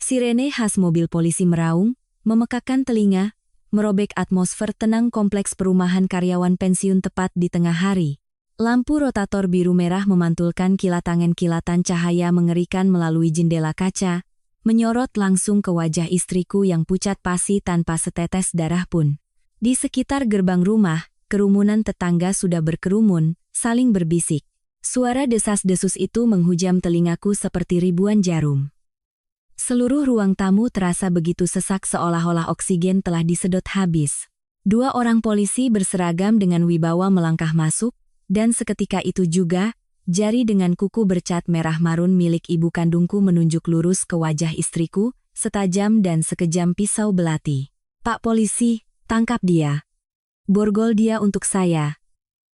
Sirene khas mobil polisi meraung, memekakkan telinga, merobek atmosfer tenang kompleks perumahan karyawan pensiun tepat di tengah hari. Lampu rotator biru merah memantulkan kilatan cahaya mengerikan melalui jendela kaca, menyorot langsung ke wajah istriku yang pucat pasi tanpa setetes darah pun. Di sekitar gerbang rumah, kerumunan tetangga sudah berkerumun, saling berbisik. Suara desas-desus itu menghujam telingaku seperti ribuan jarum. Seluruh ruang tamu terasa begitu sesak seolah-olah oksigen telah disedot habis. 2 orang polisi berseragam dengan wibawa melangkah masuk, dan seketika itu juga, jari dengan kuku bercat merah marun milik ibu kandungku menunjuk lurus ke wajah istriku, setajam dan sekejam pisau belati. "Pak polisi, tangkap dia. Borgol dia untuk saya.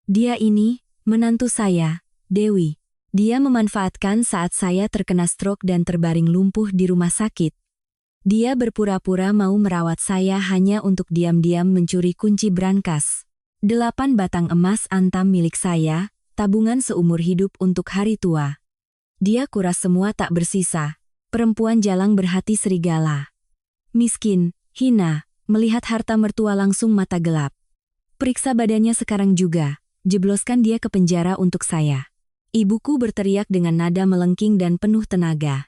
Dia ini, menantu saya, Dewi. Dia memanfaatkan saat saya terkena stroke dan terbaring lumpuh di rumah sakit. Dia berpura-pura mau merawat saya hanya untuk diam-diam mencuri kunci brankas. 8 batang emas antam milik saya, tabungan seumur hidup untuk hari tua. Dia kuras semua tak bersisa. Perempuan jalang berhati serigala. Miskin, hina, melihat harta mertua langsung mata gelap. Periksa badannya sekarang juga, jebloskan dia ke penjara untuk saya." Ibuku berteriak dengan nada melengking dan penuh tenaga.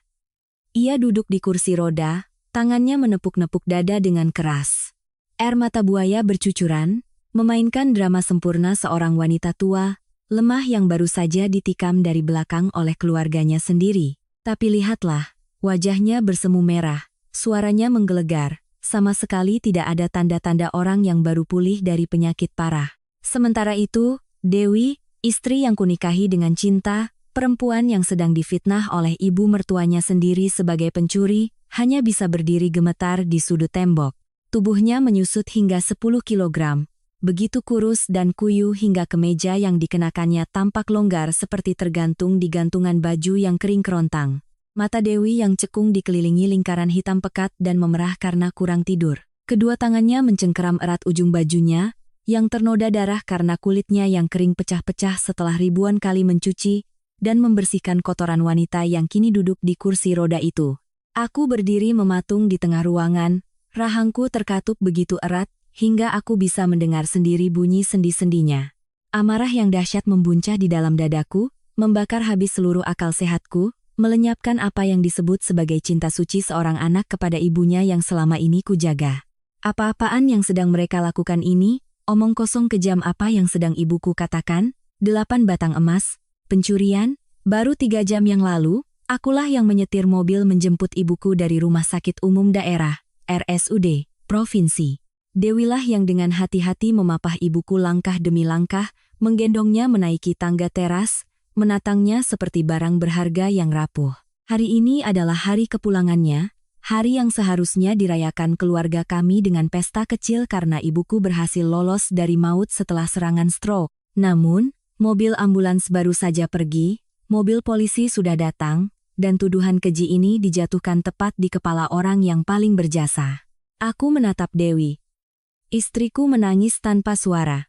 Ia duduk di kursi roda, tangannya menepuk-nepuk dada dengan keras. Air mata buaya bercucuran, memainkan drama sempurna seorang wanita tua, lemah yang baru saja ditikam dari belakang oleh keluarganya sendiri. Tapi lihatlah, wajahnya bersemu merah, suaranya menggelegar, sama sekali tidak ada tanda-tanda orang yang baru pulih dari penyakit parah. Sementara itu, Dewi, istri yang kunikahi dengan cinta, perempuan yang sedang difitnah oleh ibu mertuanya sendiri sebagai pencuri, hanya bisa berdiri gemetar di sudut tembok. Tubuhnya menyusut hingga 10 kilogram, begitu kurus dan kuyu hingga kemeja yang dikenakannya tampak longgar seperti tergantung di gantungan baju yang kering kerontang. Mata Dewi yang cekung dikelilingi lingkaran hitam pekat dan memerah karena kurang tidur. Kedua tangannya mencengkeram erat ujung bajunya, yang ternoda darah karena kulitnya yang kering pecah-pecah setelah ribuan kali mencuci dan membersihkan kotoran wanita yang kini duduk di kursi roda itu. Aku berdiri mematung di tengah ruangan, rahangku terkatup begitu erat, hingga aku bisa mendengar sendiri bunyi sendi-sendinya. Amarah yang dahsyat membuncah di dalam dadaku, membakar habis seluruh akal sehatku, melenyapkan apa yang disebut sebagai cinta suci seorang anak kepada ibunya yang selama ini kujaga. Apa-apaan yang sedang mereka lakukan ini? Omong kosong kejam apa yang sedang ibuku katakan? 8 batang emas, pencurian? Baru 3 jam yang lalu, akulah yang menyetir mobil menjemput ibuku dari rumah sakit umum daerah, RSUD, Provinsi. Dewilah yang dengan hati-hati memapah ibuku langkah demi langkah, menggendongnya menaiki tangga teras, menatangnya seperti barang berharga yang rapuh. Hari ini adalah hari kepulangannya, hari yang seharusnya dirayakan keluarga kami dengan pesta kecil karena ibuku berhasil lolos dari maut setelah serangan stroke. Namun, mobil ambulans baru saja pergi, mobil polisi sudah datang, dan tuduhan keji ini dijatuhkan tepat di kepala orang yang paling berjasa. Aku menatap Dewi. Istriku menangis tanpa suara.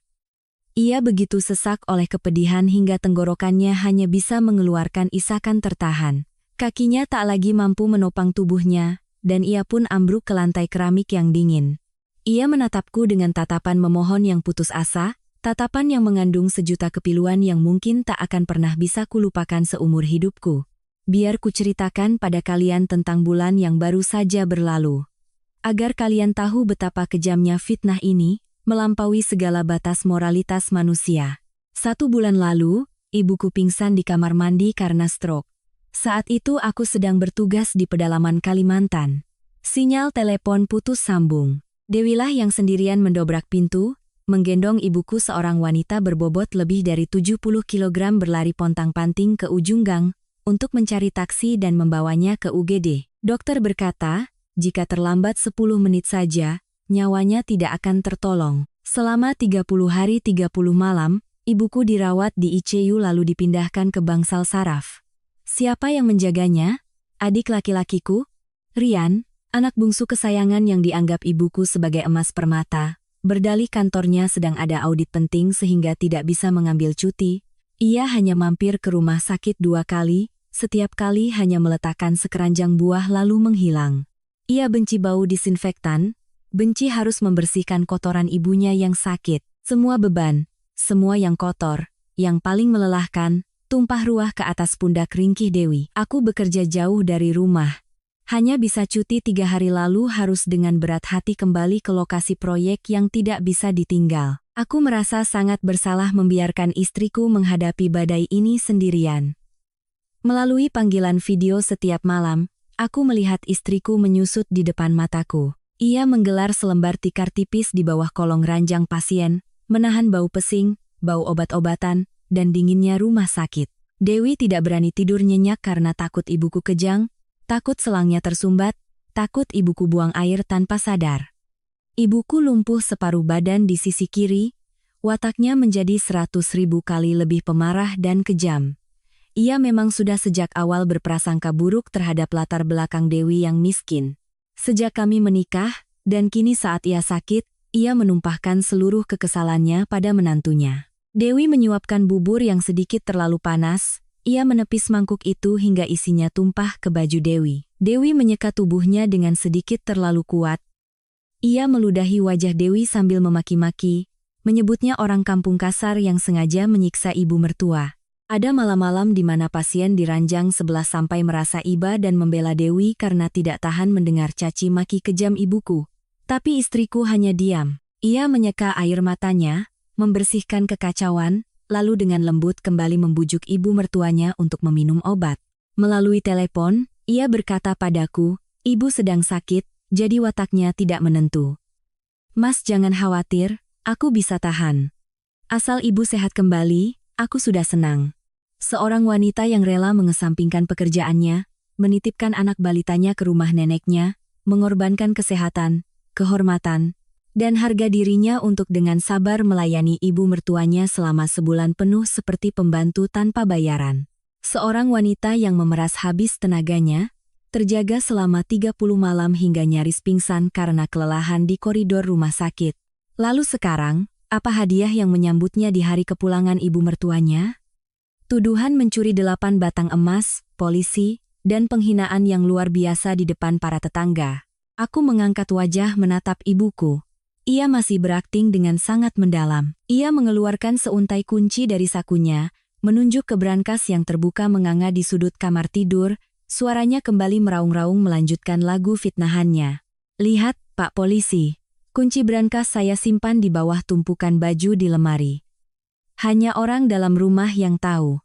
Ia begitu sesak oleh kepedihan hingga tenggorokannya hanya bisa mengeluarkan isakan tertahan. Kakinya tak lagi mampu menopang tubuhnya, dan ia pun ambruk ke lantai keramik yang dingin. Ia menatapku dengan tatapan memohon yang putus asa, tatapan yang mengandung sejuta kepiluan yang mungkin tak akan pernah bisa kulupakan seumur hidupku. Biar kuceritakan pada kalian tentang bulan yang baru saja berlalu. Agar kalian tahu betapa kejamnya fitnah ini, melampaui segala batas moralitas manusia. 1 bulan lalu, ibuku pingsan di kamar mandi karena stroke. Saat itu aku sedang bertugas di pedalaman Kalimantan. Sinyal telepon putus sambung. Dewilah yang sendirian mendobrak pintu, menggendong ibuku seorang wanita berbobot lebih dari 70 kg berlari pontang-panting ke ujung gang, untuk mencari taksi dan membawanya ke UGD. Dokter berkata, jika terlambat 10 menit saja, nyawanya tidak akan tertolong. Selama 30 hari 30 malam, ibuku dirawat di ICU lalu dipindahkan ke bangsal saraf. Siapa yang menjaganya? Adik laki-lakiku, Rian, anak bungsu kesayangan yang dianggap ibuku sebagai emas permata. Berdalih kantornya sedang ada audit penting sehingga tidak bisa mengambil cuti. Ia hanya mampir ke rumah sakit 2 kali, setiap kali hanya meletakkan sekeranjang buah lalu menghilang. Ia benci bau disinfektan, benci harus membersihkan kotoran ibunya yang sakit. Semua beban, semua yang kotor, yang paling melelahkan, tumpah ruah ke atas pundak ringkih Dewi. Aku bekerja jauh dari rumah. Hanya bisa cuti 3 hari lalu harus dengan berat hati kembali ke lokasi proyek yang tidak bisa ditinggal. Aku merasa sangat bersalah membiarkan istriku menghadapi badai ini sendirian. Melalui panggilan video setiap malam, aku melihat istriku menyusut di depan mataku. Ia menggelar selembar tikar tipis di bawah kolong ranjang pasien, menahan bau pesing, bau obat-obatan, dan dinginnya rumah sakit. Dewi tidak berani tidur nyenyak karena takut ibuku kejang, takut selangnya tersumbat, takut ibuku buang air tanpa sadar. Ibuku lumpuh separuh badan di sisi kiri, wataknya menjadi 100.000 kali lebih pemarah dan kejam. Ia memang sudah sejak awal berprasangka buruk terhadap latar belakang Dewi yang miskin. Sejak kami menikah, dan kini saat ia sakit, ia menumpahkan seluruh kekesalannya pada menantunya. Dewi menyuapkan bubur yang sedikit terlalu panas, ia menepis mangkuk itu hingga isinya tumpah ke baju Dewi. Dewi menyeka tubuhnya dengan sedikit terlalu kuat. Ia meludahi wajah Dewi sambil memaki-maki, menyebutnya orang kampung kasar yang sengaja menyiksa ibu mertua. Ada malam-malam di mana pasien di ranjang sebelah sampai merasa iba dan membela Dewi karena tidak tahan mendengar caci maki kejam ibuku. Tapi istriku hanya diam. Ia menyeka air matanya, membersihkan kekacauan, lalu dengan lembut kembali membujuk ibu mertuanya untuk meminum obat. Melalui telepon, ia berkata padaku, ibu sedang sakit, jadi wataknya tidak menentu. Mas jangan khawatir, aku bisa tahan. Asal ibu sehat kembali, aku sudah senang. Seorang wanita yang rela mengesampingkan pekerjaannya, menitipkan anak balitanya ke rumah neneknya, mengorbankan kesehatan, kehormatan, dan harga dirinya untuk dengan sabar melayani ibu mertuanya selama sebulan penuh seperti pembantu tanpa bayaran. Seorang wanita yang memeras habis tenaganya, terjaga selama 30 malam hingga nyaris pingsan karena kelelahan di koridor rumah sakit. Lalu sekarang, apa hadiah yang menyambutnya di hari kepulangan ibu mertuanya? Tuduhan mencuri 8 batang emas, polisi, dan penghinaan yang luar biasa di depan para tetangga. Aku mengangkat wajah menatap ibuku. Ia masih berakting dengan sangat mendalam. Ia mengeluarkan seuntai kunci dari sakunya, menunjuk ke brankas yang terbuka menganga di sudut kamar tidur, suaranya kembali meraung-raung melanjutkan lagu fitnahannya. Lihat, Pak Polisi. Kunci brankas saya simpan di bawah tumpukan baju di lemari. Hanya orang dalam rumah yang tahu.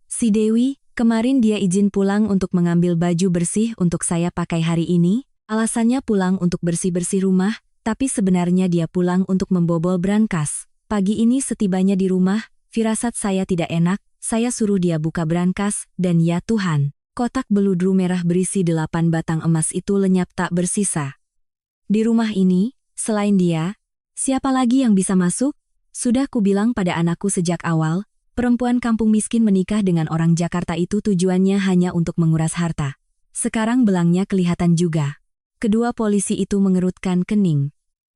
Si Dewi, kemarin dia izin pulang untuk mengambil baju bersih untuk saya pakai hari ini. Alasannya pulang untuk bersih-bersih rumah, tapi sebenarnya dia pulang untuk membobol brankas. Pagi ini setibanya di rumah, firasat saya tidak enak, saya suruh dia buka brankas, dan ya Tuhan, kotak beludru merah berisi 8 batang emas itu lenyap tak bersisa. Di rumah ini, selain dia, siapa lagi yang bisa masuk? Sudah kubilang pada anakku sejak awal, perempuan kampung miskin menikah dengan orang Jakarta itu tujuannya hanya untuk menguras harta. Sekarang belangnya kelihatan juga. Kedua polisi itu mengerutkan kening.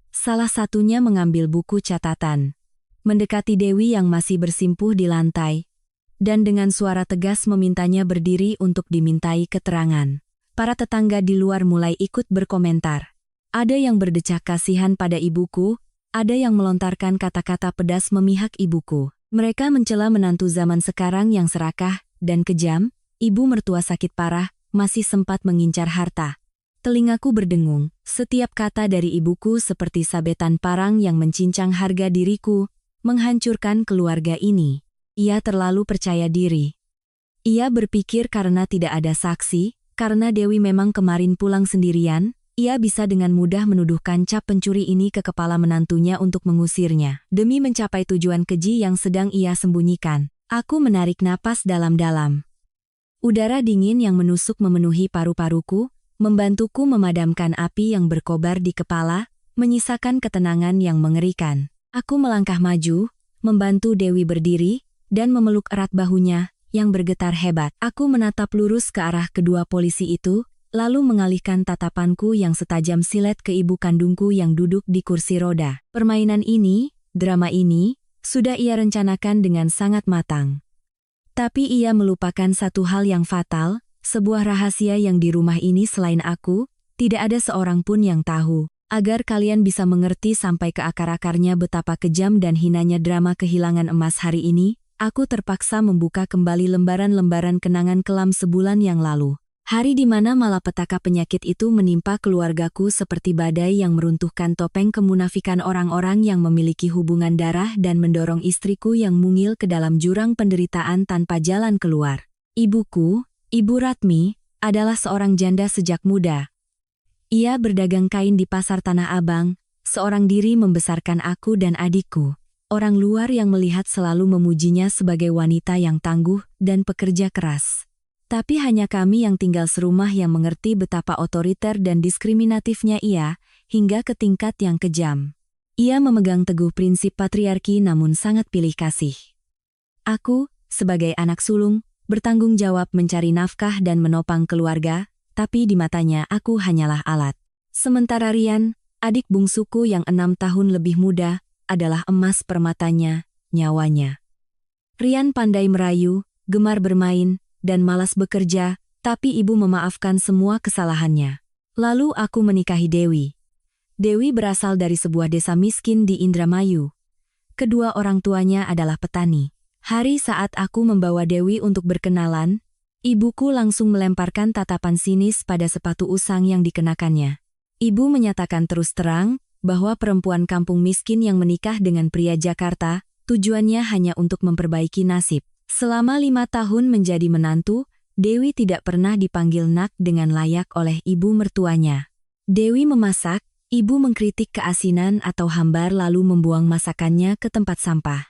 Salah satunya mengambil buku catatan. Mendekati Dewi yang masih bersimpuh di lantai. Dan dengan suara tegas memintanya berdiri untuk dimintai keterangan. Para tetangga di luar mulai ikut berkomentar. Ada yang berdecak kasihan pada ibuku, ada yang melontarkan kata-kata pedas memihak ibuku. Mereka mencela menantu zaman sekarang yang serakah dan kejam, ibu mertua sakit parah, masih sempat mengincar harta. Telingaku berdengung, setiap kata dari ibuku seperti sabetan parang yang mencincang harga diriku, menghancurkan keluarga ini. Ia terlalu percaya diri. Ia berpikir karena tidak ada saksi, karena Dewi memang kemarin pulang sendirian, ia bisa dengan mudah menuduhkan cap pencuri ini ke kepala menantunya untuk mengusirnya. Demi mencapai tujuan keji yang sedang ia sembunyikan, aku menarik napas dalam-dalam. Udara dingin yang menusuk memenuhi paru-paruku, membantuku memadamkan api yang berkobar di kepala, menyisakan ketenangan yang mengerikan. Aku melangkah maju, membantu Dewi berdiri, dan memeluk erat bahunya, yang bergetar hebat. Aku menatap lurus ke arah kedua polisi itu, lalu mengalihkan tatapanku yang setajam silet ke ibu kandungku yang duduk di kursi roda. Permainan ini, drama ini, sudah ia rencanakan dengan sangat matang. Tapi ia melupakan satu hal yang fatal, sebuah rahasia yang di rumah ini selain aku, tidak ada seorang pun yang tahu. Agar kalian bisa mengerti sampai ke akar-akarnya betapa kejam dan hinanya drama kehilangan emas hari ini, aku terpaksa membuka kembali lembaran-lembaran kenangan kelam sebulan yang lalu. Hari di mana malapetaka penyakit itu menimpa keluargaku seperti badai yang meruntuhkan topeng kemunafikan orang-orang yang memiliki hubungan darah dan mendorong istriku yang mungil ke dalam jurang penderitaan tanpa jalan keluar. Ibuku, Ibu Ratmi, adalah seorang janda sejak muda. Ia berdagang kain di pasar Tanah Abang, seorang diri membesarkan aku dan adikku. Orang luar yang melihat selalu memujinya sebagai wanita yang tangguh dan pekerja keras. Tapi hanya kami yang tinggal serumah yang mengerti betapa otoriter dan diskriminatifnya ia, hingga ke tingkat yang kejam. Ia memegang teguh prinsip patriarki namun sangat pilih kasih. Aku, sebagai anak sulung, bertanggung jawab mencari nafkah dan menopang keluarga, tapi di matanya aku hanyalah alat. Sementara Rian, adik bungsuku yang 6 tahun lebih muda, adalah emas permatanya, nyawanya. Rian pandai merayu, gemar bermain, dan malas bekerja, tapi ibu memaafkan semua kesalahannya. Lalu aku menikahi Dewi. Dewi berasal dari sebuah desa miskin di Indramayu. Kedua orang tuanya adalah petani. Hari saat aku membawa Dewi untuk berkenalan, ibuku langsung melemparkan tatapan sinis pada sepatu usang yang dikenakannya. Ibu menyatakan terus terang bahwa perempuan kampung miskin yang menikah dengan pria Jakarta, tujuannya hanya untuk memperbaiki nasib. Selama 5 tahun menjadi menantu, Dewi tidak pernah dipanggil nak dengan layak oleh ibu mertuanya. Dewi memasak, ibu mengkritik keasinan atau hambar lalu membuang masakannya ke tempat sampah.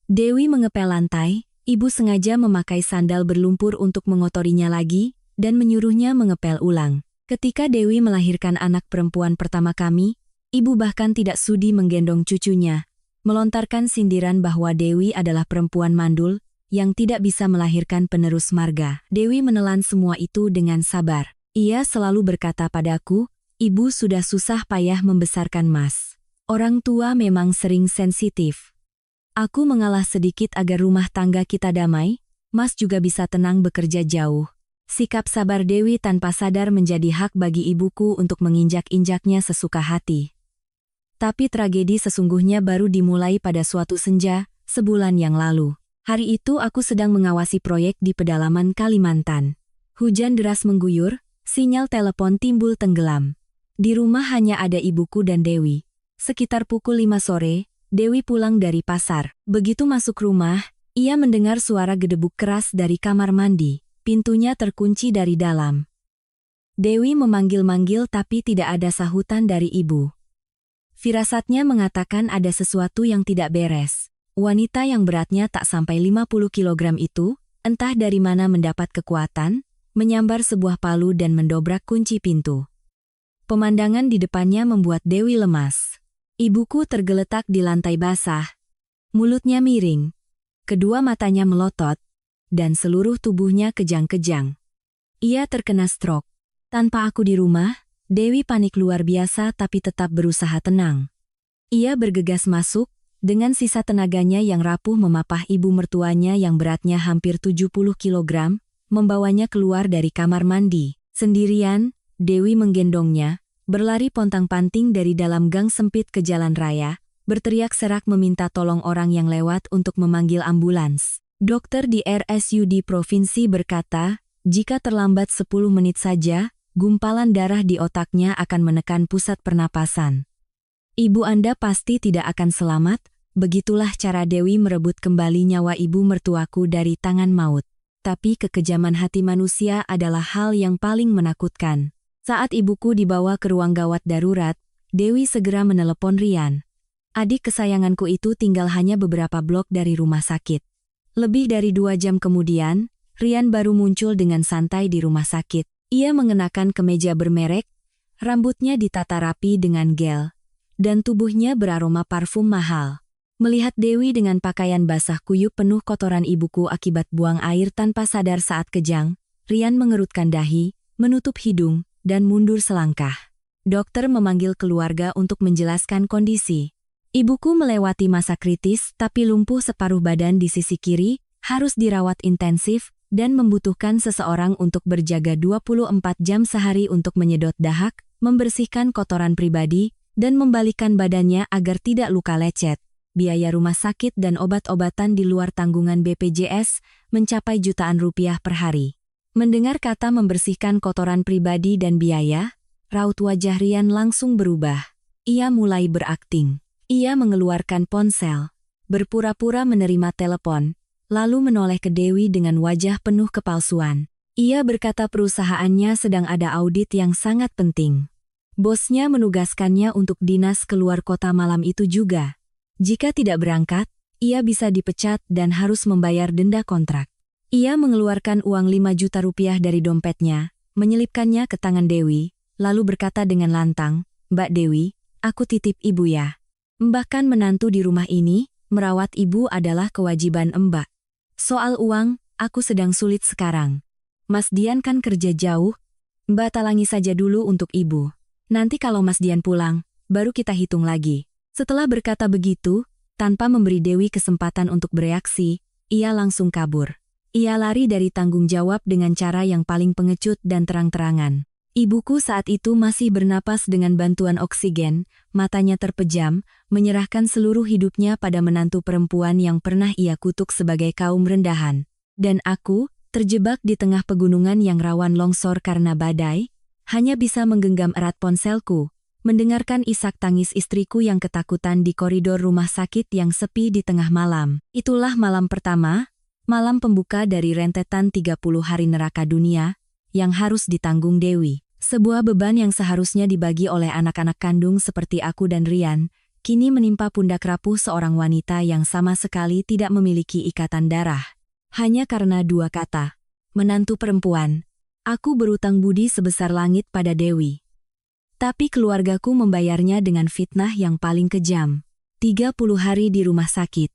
Dewi mengepel lantai, ibu sengaja memakai sandal berlumpur untuk mengotorinya lagi, dan menyuruhnya mengepel ulang. Ketika Dewi melahirkan anak perempuan pertama kami, ibu bahkan tidak sudi menggendong cucunya, melontarkan sindiran bahwa Dewi adalah perempuan mandul, yang tidak bisa melahirkan penerus marga. Dewi menelan semua itu dengan sabar. Ia selalu berkata padaku, ibu sudah susah payah membesarkan Mas. Orang tua memang sering sensitif. Aku mengalah sedikit agar rumah tangga kita damai, Mas juga bisa tenang bekerja jauh. Sikap sabar Dewi tanpa sadar menjadi hak bagi ibuku untuk menginjak-injaknya sesuka hati. Tapi tragedi sesungguhnya baru dimulai pada suatu senja, sebulan yang lalu. Hari itu aku sedang mengawasi proyek di pedalaman Kalimantan. Hujan deras mengguyur, sinyal telepon timbul tenggelam. Di rumah hanya ada ibuku dan Dewi. Sekitar pukul 5 sore, Dewi pulang dari pasar. Begitu masuk rumah, ia mendengar suara gedebuk keras dari kamar mandi. Pintunya terkunci dari dalam. Dewi memanggil-manggil tapi tidak ada sahutan dari ibu. Firasatnya mengatakan ada sesuatu yang tidak beres. Wanita yang beratnya tak sampai 50 kg itu, entah dari mana mendapat kekuatan, menyambar sebuah palu dan mendobrak kunci pintu. Pemandangan di depannya membuat Dewi lemas. Ibuku tergeletak di lantai basah. Mulutnya miring. Kedua matanya melotot, dan seluruh tubuhnya kejang-kejang. Ia terkena stroke. Tanpa aku di rumah, Dewi panik luar biasa tapi tetap berusaha tenang. Ia bergegas masuk, dengan sisa tenaganya yang rapuh memapah ibu mertuanya yang beratnya hampir 70 kg, membawanya keluar dari kamar mandi. Sendirian, Dewi menggendongnya, berlari pontang-panting dari dalam gang sempit ke jalan raya, berteriak serak meminta tolong orang yang lewat untuk memanggil ambulans. Dokter di RSUD Provinsi berkata, jika terlambat 10 menit saja, gumpalan darah di otaknya akan menekan pusat pernapasan. Ibu Anda pasti tidak akan selamat, begitulah cara Dewi merebut kembali nyawa ibu mertuaku dari tangan maut. Tapi kekejaman hati manusia adalah hal yang paling menakutkan. Saat ibuku dibawa ke ruang gawat darurat, Dewi segera menelepon Rian. Adik kesayanganku itu tinggal hanya beberapa blok dari rumah sakit. Lebih dari 2 jam kemudian, Rian baru muncul dengan santai di rumah sakit. Ia mengenakan kemeja bermerek, rambutnya ditata rapi dengan gel, dan tubuhnya beraroma parfum mahal. Melihat Dewi dengan pakaian basah kuyup penuh kotoran ibuku akibat buang air tanpa sadar saat kejang, Rian mengerutkan dahi, menutup hidung, dan mundur selangkah. Dokter memanggil keluarga untuk menjelaskan kondisi. Ibuku melewati masa kritis tapi lumpuh separuh badan di sisi kiri, harus dirawat intensif, dan membutuhkan seseorang untuk berjaga 24 jam sehari untuk menyedot dahak, membersihkan kotoran pribadi, dan membalikan badannya agar tidak luka lecet. Biaya rumah sakit dan obat-obatan di luar tanggungan BPJS mencapai jutaan rupiah per hari. Mendengar kata membersihkan kotoran pribadi dan biaya, raut wajah Rian langsung berubah. Ia mulai berakting. Ia mengeluarkan ponsel, berpura-pura menerima telepon, lalu menoleh ke Dewi dengan wajah penuh kepalsuan. Ia berkata perusahaannya sedang ada audit yang sangat penting. Bosnya menugaskannya untuk dinas keluar kota malam itu juga. Jika tidak berangkat, ia bisa dipecat dan harus membayar denda kontrak. Ia mengeluarkan uang 5 juta rupiah dari dompetnya, menyelipkannya ke tangan Dewi, lalu berkata dengan lantang, "Mbak Dewi, aku titip ibu ya. Bahkan menantu di rumah ini, merawat ibu adalah kewajiban Mbak. Soal uang, aku sedang sulit sekarang. Mas Dian kan kerja jauh, Mbak talangi saja dulu untuk ibu. Nanti kalau Mas Dian pulang, baru kita hitung lagi." Setelah berkata begitu, tanpa memberi Dewi kesempatan untuk bereaksi, ia langsung kabur. Ia lari dari tanggung jawab dengan cara yang paling pengecut dan terang-terangan. Ibuku saat itu masih bernapas dengan bantuan oksigen, matanya terpejam, menyerahkan seluruh hidupnya pada menantu perempuan yang pernah ia kutuk sebagai kaum rendahan. Dan aku, terjebak di tengah pegunungan yang rawan longsor karena badai, hanya bisa menggenggam erat ponselku, mendengarkan isak tangis istriku yang ketakutan di koridor rumah sakit yang sepi di tengah malam. Itulah malam pertama, malam pembuka dari rentetan 30 hari neraka dunia, yang harus ditanggung Dewi. Sebuah beban yang seharusnya dibagi oleh anak-anak kandung seperti aku dan Rian, kini menimpa pundak rapuh seorang wanita yang sama sekali tidak memiliki ikatan darah. Hanya karena 2 kata, menantu perempuan. Aku berutang budi sebesar langit pada Dewi. Tapi keluargaku membayarnya dengan fitnah yang paling kejam. 30 hari di rumah sakit.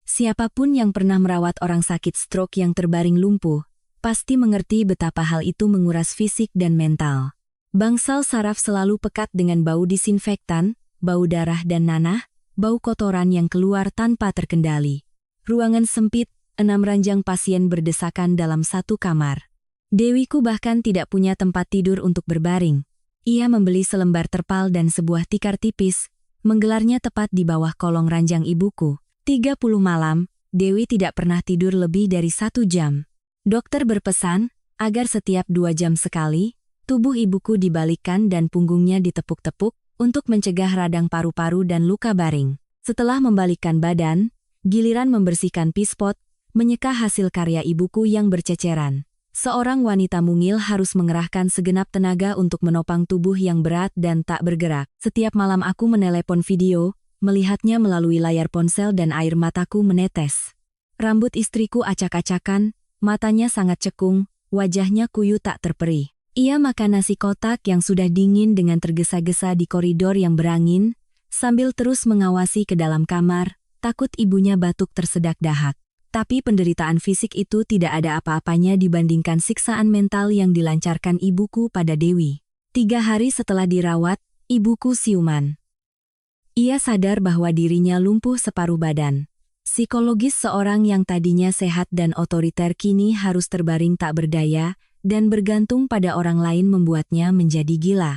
Siapapun yang pernah merawat orang sakit stroke yang terbaring lumpuh, pasti mengerti betapa hal itu menguras fisik dan mental. Bangsal saraf selalu pekat dengan bau disinfektan, bau darah dan nanah, bau kotoran yang keluar tanpa terkendali. Ruangan sempit, 6 ranjang pasien berdesakan dalam satu kamar. Dewiku bahkan tidak punya tempat tidur untuk berbaring. Ia membeli selembar terpal dan sebuah tikar tipis, menggelarnya tepat di bawah kolong ranjang ibuku. 30 malam, Dewi tidak pernah tidur lebih dari 1 jam. Dokter berpesan, agar setiap 2 jam sekali, tubuh ibuku dibalikkan dan punggungnya ditepuk-tepuk, untuk mencegah radang paru-paru dan luka baring. Setelah membalikkan badan, giliran membersihkan pispot, menyeka hasil karya ibuku yang berceceran. Seorang wanita mungil harus mengerahkan segenap tenaga untuk menopang tubuh yang berat dan tak bergerak. Setiap malam aku menelepon video, melihatnya melalui layar ponsel dan air mataku menetes. Rambut istriku acak-acakan, matanya sangat cekung, wajahnya kuyu tak terperi. Ia makan nasi kotak yang sudah dingin dengan tergesa-gesa di koridor yang berangin, sambil terus mengawasi ke dalam kamar, takut ibunya batuk tersedak dahak. Tapi penderitaan fisik itu tidak ada apa-apanya dibandingkan siksaan mental yang dilancarkan ibuku pada Dewi. 3 hari setelah dirawat, ibuku siuman. Ia sadar bahwa dirinya lumpuh separuh badan. Psikologis seorang yang tadinya sehat dan otoriter kini harus terbaring tak berdaya, dan bergantung pada orang lain membuatnya menjadi gila.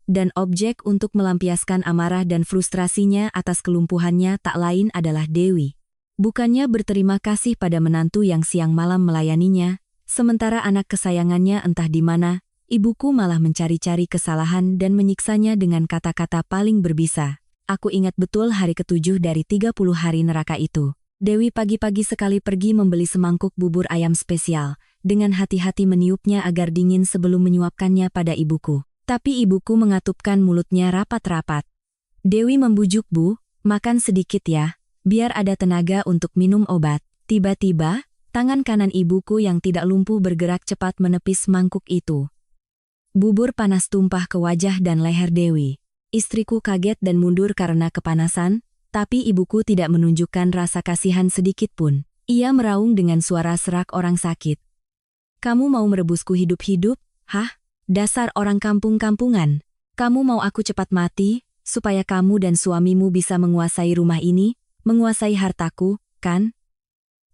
Dan objek untuk melampiaskan amarah dan frustrasinya atas kelumpuhannya tak lain adalah Dewi. Bukannya berterima kasih pada menantu yang siang malam melayaninya, sementara anak kesayangannya entah di mana, ibuku malah mencari-cari kesalahan dan menyiksanya dengan kata-kata paling berbisa. Aku ingat betul hari ke-7 dari 30 hari neraka itu. Dewi pagi-pagi sekali pergi membeli semangkuk bubur ayam spesial, dengan hati-hati meniupnya agar dingin sebelum menyuapkannya pada ibuku. Tapi ibuku mengatupkan mulutnya rapat-rapat. Dewi membujuk, "Bu, makan sedikit ya, biar ada tenaga untuk minum obat." Tiba-tiba, tangan kanan ibuku yang tidak lumpuh bergerak cepat menepis mangkuk itu. Bubur panas tumpah ke wajah dan leher Dewi. Istriku kaget dan mundur karena kepanasan, tapi ibuku tidak menunjukkan rasa kasihan sedikit pun. Ia meraung dengan suara serak orang sakit. "Kamu mau merebusku hidup-hidup? Hah? Dasar orang kampung-kampungan. Kamu mau aku cepat mati, supaya kamu dan suamimu bisa menguasai rumah ini, menguasai hartaku, kan?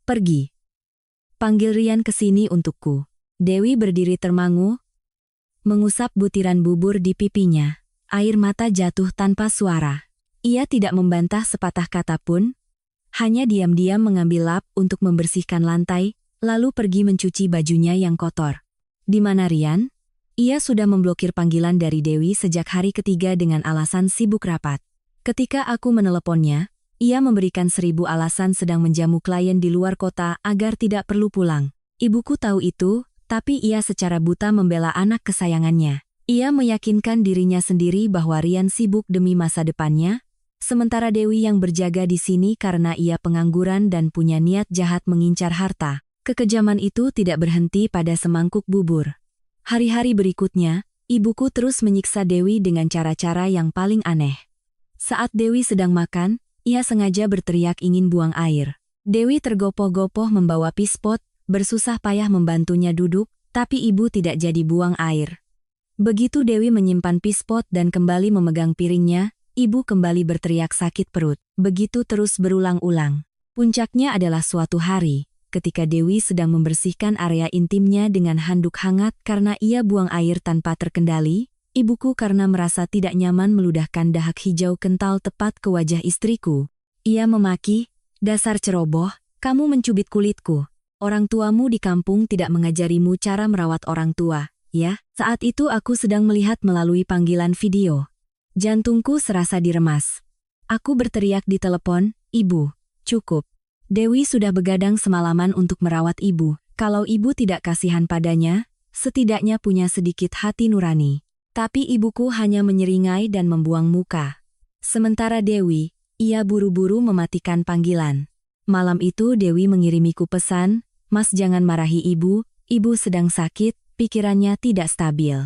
Pergi." Panggil Rian ke sini untukku. Dewi berdiri termangu, mengusap butiran bubur di pipinya. Air mata jatuh tanpa suara. Ia tidak membantah sepatah kata pun, hanya diam-diam mengambil lap untuk membersihkan lantai, lalu pergi mencuci bajunya yang kotor. Di mana Rian? Ia sudah memblokir panggilan dari Dewi sejak hari ketiga dengan alasan sibuk rapat. Ketika aku meneleponnya, ia memberikan 1000 alasan sedang menjamu klien di luar kota agar tidak perlu pulang. Ibuku tahu itu, tapi ia secara buta membela anak kesayangannya. Ia meyakinkan dirinya sendiri bahwa Rian sibuk demi masa depannya, sementara Dewi yang berjaga di sini karena ia pengangguran dan punya niat jahat mengincar harta. Kekejaman itu tidak berhenti pada semangkuk bubur. Hari-hari berikutnya, ibuku terus menyiksa Dewi dengan cara-cara yang paling aneh. Saat Dewi sedang makan, ia sengaja berteriak ingin buang air. Dewi tergopoh-gopoh membawa pispot, bersusah payah membantunya duduk, tapi ibu tidak jadi buang air. Begitu Dewi menyimpan pispot dan kembali memegang piringnya, ibu kembali berteriak sakit perut. Begitu terus berulang-ulang. Puncaknya adalah suatu hari, ketika Dewi sedang membersihkan area intimnya dengan handuk hangat karena ia buang air tanpa terkendali. Ibuku karena merasa tidak nyaman meludahkan dahak hijau kental tepat ke wajah istriku. Ia memaki, "Dasar ceroboh, kamu mencubit kulitku. Orang tuamu di kampung tidak mengajarimu cara merawat orang tua, ya?" Saat itu aku sedang melihat melalui panggilan video. Jantungku serasa diremas. Aku berteriak di telepon, "Ibu, cukup. Dewi sudah begadang semalaman untuk merawat ibu. Kalau ibu tidak kasihan padanya, setidaknya punya sedikit hati nurani." Tapi ibuku hanya menyeringai dan membuang muka. Sementara Dewi, ia buru-buru mematikan panggilan. Malam itu Dewi mengirimiku pesan, "Mas jangan marahi ibu sedang sakit, pikirannya tidak stabil."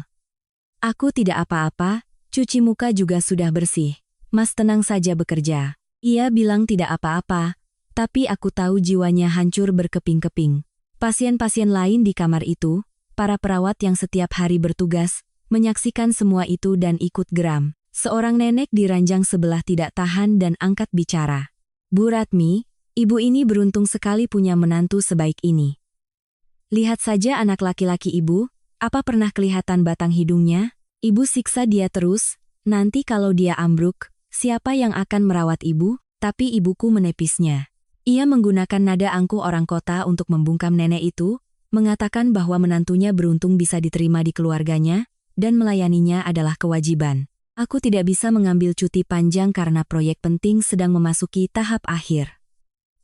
"Aku tidak apa-apa, cuci muka juga sudah bersih. Mas tenang saja bekerja." Ia bilang tidak apa-apa, tapi aku tahu jiwanya hancur berkeping-keping. Pasien-pasien lain di kamar itu, para perawat yang setiap hari bertugas, menyaksikan semua itu dan ikut geram. Seorang nenek di ranjang sebelah tidak tahan dan angkat bicara. "Bu Ratmi, ibu ini beruntung sekali punya menantu sebaik ini. Lihat saja anak laki-laki ibu, apa pernah kelihatan batang hidungnya? Ibu siksa dia terus, nanti kalau dia ambruk, siapa yang akan merawat ibu?" Tapi ibuku menepisnya. Ia menggunakan nada angkuh orang kota untuk membungkam nenek itu, mengatakan bahwa menantunya beruntung bisa diterima di keluarganya, dan melayaninya adalah kewajiban. Aku tidak bisa mengambil cuti panjang karena proyek penting sedang memasuki tahap akhir.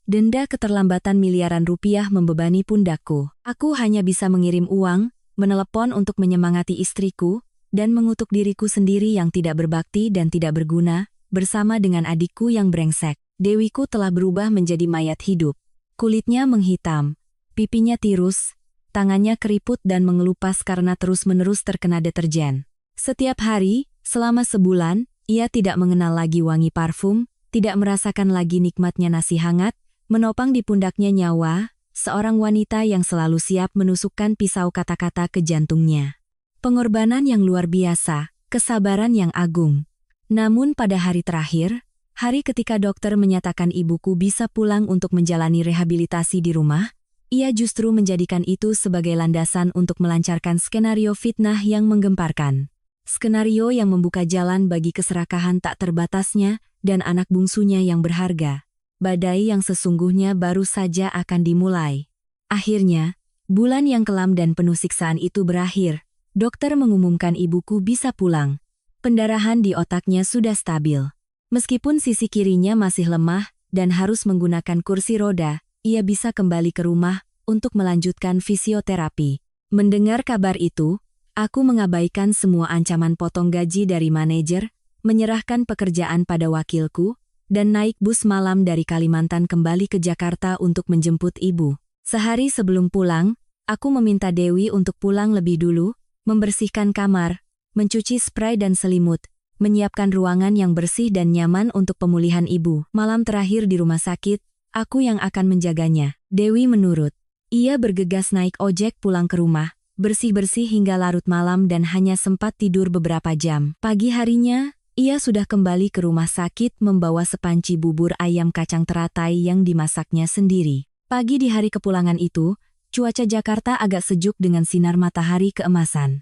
Denda keterlambatan miliaran rupiah membebani pundakku. Aku hanya bisa mengirim uang, menelepon untuk menyemangati istriku, dan mengutuk diriku sendiri yang tidak berbakti dan tidak berguna, bersama dengan adikku yang brengsek. Dewiku telah berubah menjadi mayat hidup. Kulitnya menghitam, pipinya tirus, tangannya keriput dan mengelupas karena terus-menerus terkena deterjen. Setiap hari, selama sebulan, ia tidak mengenal lagi wangi parfum, tidak merasakan lagi nikmatnya nasi hangat, menopang di pundaknya nyawa, seorang wanita yang selalu siap menusukkan pisau kata-kata ke jantungnya. Pengorbanan yang luar biasa, kesabaran yang agung. Namun pada hari terakhir, hari ketika dokter menyatakan ibuku bisa pulang untuk menjalani rehabilitasi di rumah, ia justru menjadikan itu sebagai landasan untuk melancarkan skenario fitnah yang menggemparkan. Skenario yang membuka jalan bagi keserakahan tak terbatasnya dan anak bungsunya yang berharga. Badai yang sesungguhnya baru saja akan dimulai. Akhirnya, bulan yang kelam dan penuh siksaan itu berakhir. Dokter mengumumkan ibuku bisa pulang. Pendarahan di otaknya sudah stabil. Meskipun sisi kirinya masih lemah dan harus menggunakan kursi roda, ia bisa kembali ke rumah untuk melanjutkan fisioterapi. Mendengar kabar itu, aku mengabaikan semua ancaman potong gaji dari manajer, menyerahkan pekerjaan pada wakilku, dan naik bus malam dari Kalimantan kembali ke Jakarta untuk menjemput ibu. Sehari sebelum pulang, aku meminta Dewi untuk pulang lebih dulu, membersihkan kamar, mencuci spray dan selimut, menyiapkan ruangan yang bersih dan nyaman untuk pemulihan ibu. Malam terakhir di rumah sakit, aku yang akan menjaganya. Dewi menurut. Ia bergegas naik ojek pulang ke rumah, bersih-bersih hingga larut malam dan hanya sempat tidur beberapa jam. Pagi harinya, ia sudah kembali ke rumah sakit membawa sepanci bubur ayam kacang teratai yang dimasaknya sendiri. Pagi di hari kepulangan itu, Cuaca Jakarta agak sejuk dengan sinar matahari keemasan.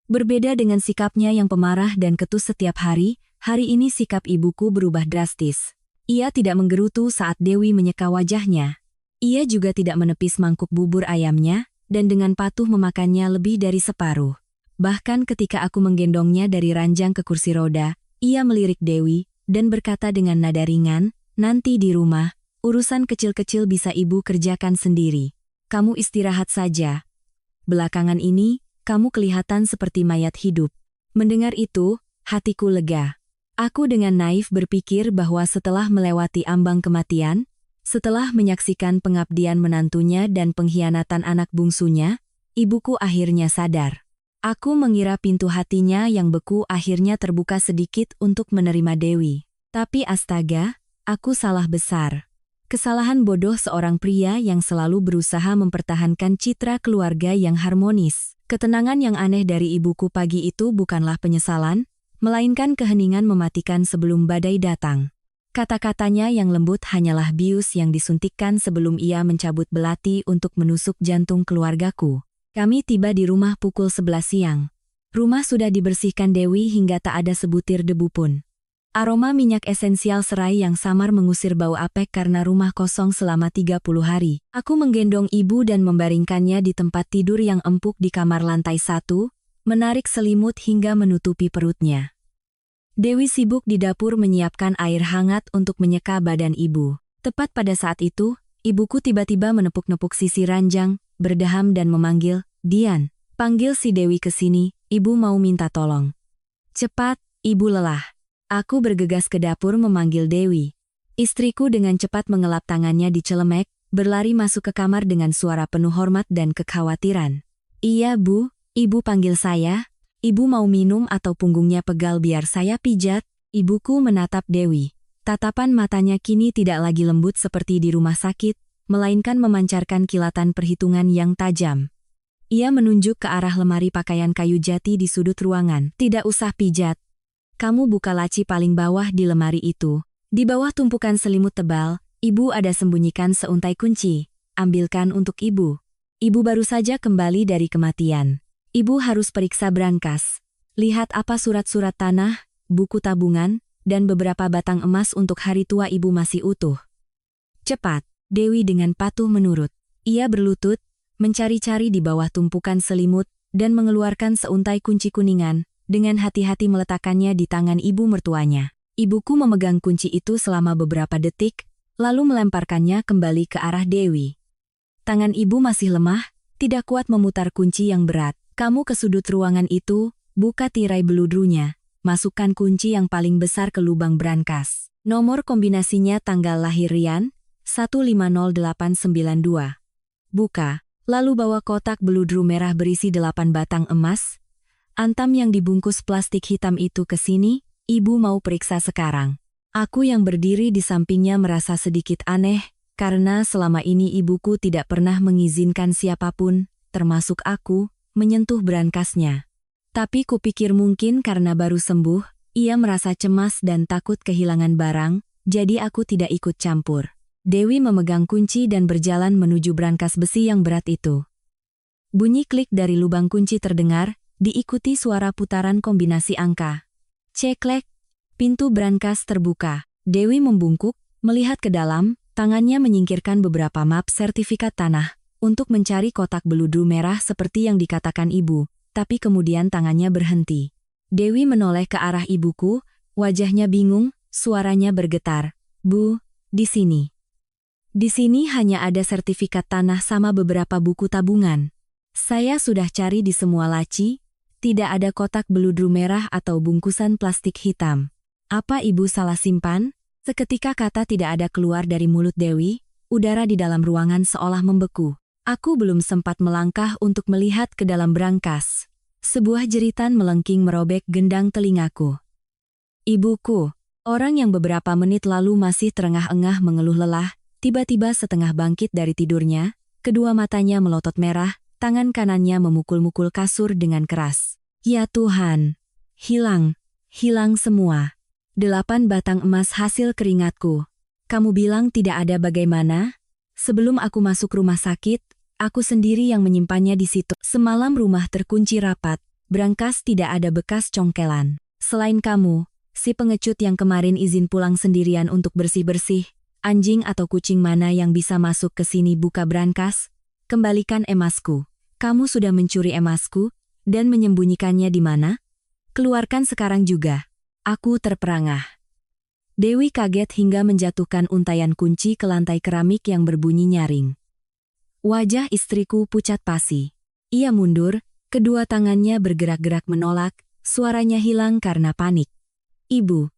Berbeda dengan sikapnya yang pemarah dan ketus setiap hari ini sikap ibuku berubah drastis. Ia tidak menggerutu saat Dewi menyeka wajahnya. Ia juga tidak menepis mangkuk bubur ayamnya, dan dengan patuh memakannya lebih dari separuh. Bahkan ketika aku menggendongnya dari ranjang ke kursi roda, ia melirik Dewi, dan berkata dengan nada ringan, "Nanti di rumah, urusan kecil-kecil bisa ibu kerjakan sendiri. Kamu istirahat saja. Belakangan ini, kamu kelihatan seperti mayat hidup." Mendengar itu, hatiku lega. Aku dengan naif berpikir bahwa setelah melewati ambang kematian, setelah menyaksikan pengabdian menantunya dan pengkhianatan anak bungsunya, ibuku akhirnya sadar. Aku mengira pintu hatinya yang beku akhirnya terbuka sedikit untuk menerima Dewi. Tapi astaga, aku salah besar. Kesalahan bodoh seorang pria yang selalu berusaha mempertahankan citra keluarga yang harmonis. Ketenangan yang aneh dari ibuku pagi itu bukanlah penyesalan, melainkan keheningan mematikan sebelum badai datang. Kata-katanya yang lembut hanyalah bius yang disuntikkan sebelum ia mencabut belati untuk menusuk jantung keluargaku. Kami tiba di rumah pukul 11 siang. Rumah sudah dibersihkan Dewi hingga tak ada sebutir debu pun. Aroma minyak esensial serai yang samar mengusir bau apek karena rumah kosong selama 30 hari. Aku menggendong ibu dan membaringkannya di tempat tidur yang empuk di kamar lantai 1, menarik selimut hingga menutupi perutnya. Dewi sibuk di dapur menyiapkan air hangat untuk menyeka badan ibu. Tepat pada saat itu, ibuku tiba-tiba menepuk-nepuk sisi ranjang, berdeham dan memanggil, "Dian, panggil si Dewi ke sini, ibu mau minta tolong." "Cepat, ibu lelah." Aku bergegas ke dapur memanggil Dewi. Istriku dengan cepat mengelap tangannya di celemek, berlari masuk ke kamar dengan suara penuh hormat dan kekhawatiran. "Iya bu, ibu panggil saya. Ibu mau minum atau punggungnya pegal biar saya pijat?" Ibuku menatap Dewi. Tatapan matanya kini tidak lagi lembut seperti di rumah sakit, melainkan memancarkan kilatan perhitungan yang tajam. Ia menunjuk ke arah lemari pakaian kayu jati di sudut ruangan. "Tidak usah pijat. Kamu buka laci paling bawah di lemari itu. Di bawah tumpukan selimut tebal, ibu ada sembunyikan seuntai kunci. Ambilkan untuk ibu. Ibu baru saja kembali dari kematian. Ibu harus periksa brankas. Lihat apa surat-surat tanah, buku tabungan, dan beberapa batang emas untuk hari tua ibu masih utuh." "Cepat." Dewi dengan patuh menurut. Ia berlutut, mencari-cari di bawah tumpukan selimut, dan mengeluarkan seuntai kunci kuningan, dengan hati-hati meletakkannya di tangan ibu mertuanya. Ibuku memegang kunci itu selama beberapa detik, lalu melemparkannya kembali ke arah Dewi. Tangan ibu masih lemah, tidak kuat memutar kunci yang berat. "Kamu ke sudut ruangan itu, buka tirai beludrunya, masukkan kunci yang paling besar ke lubang brankas. Nomor kombinasinya tanggal lahir Rian, 150892. Buka, lalu bawa kotak beludru merah berisi 8 batang emas. Antam yang dibungkus plastik hitam itu ke sini, ibu mau periksa sekarang." Aku yang berdiri di sampingnya merasa sedikit aneh, karena selama ini ibuku tidak pernah mengizinkan siapapun, termasuk aku, menyentuh brankasnya. Tapi kupikir mungkin karena baru sembuh, ia merasa cemas dan takut kehilangan barang, jadi aku tidak ikut campur. Dewi memegang kunci dan berjalan menuju brankas besi yang berat itu. Bunyi klik dari lubang kunci terdengar, diikuti suara putaran kombinasi angka. Ceklek, pintu brankas terbuka. Dewi membungkuk, melihat ke dalam, tangannya menyingkirkan beberapa map sertifikat tanah, untuk mencari kotak beludru merah seperti yang dikatakan ibu, tapi kemudian tangannya berhenti. Dewi menoleh ke arah ibuku, wajahnya bingung, suaranya bergetar. "Bu, di sini. Di sini hanya ada sertifikat tanah sama beberapa buku tabungan. Saya sudah cari di semua laci, tidak ada kotak beludru merah atau bungkusan plastik hitam. Apa ibu salah simpan?" Seketika kata tidak ada keluar dari mulut Dewi, udara di dalam ruangan seolah membeku. Aku belum sempat melangkah untuk melihat ke dalam brankas. Sebuah jeritan melengking merobek gendang telingaku. Ibuku, orang yang beberapa menit lalu masih terengah-engah mengeluh lelah, tiba-tiba setengah bangkit dari tidurnya, kedua matanya melotot merah, tangan kanannya memukul-mukul kasur dengan keras. "Ya Tuhan, hilang semua. 8 batang emas hasil keringatku. Kamu bilang tidak ada bagaimana? Sebelum aku masuk rumah sakit, Aku sendiri yang menyimpannya di situ. Semalam rumah terkunci rapat, brankas tidak ada bekas congkelan. Selain kamu, si pengecut yang kemarin izin pulang sendirian untuk bersih-bersih, anjing atau kucing mana yang bisa masuk ke sini buka brankas? Kembalikan emasku. Kamu sudah mencuri emasku, dan menyembunyikannya di mana? Keluarkan sekarang juga. Aku terperangah. Dewi kaget hingga menjatuhkan untayan kunci ke lantai keramik yang berbunyi nyaring. Wajah istriku pucat pasi. Ia mundur, kedua tangannya bergerak-gerak menolak, suaranya hilang karena panik. Ibu.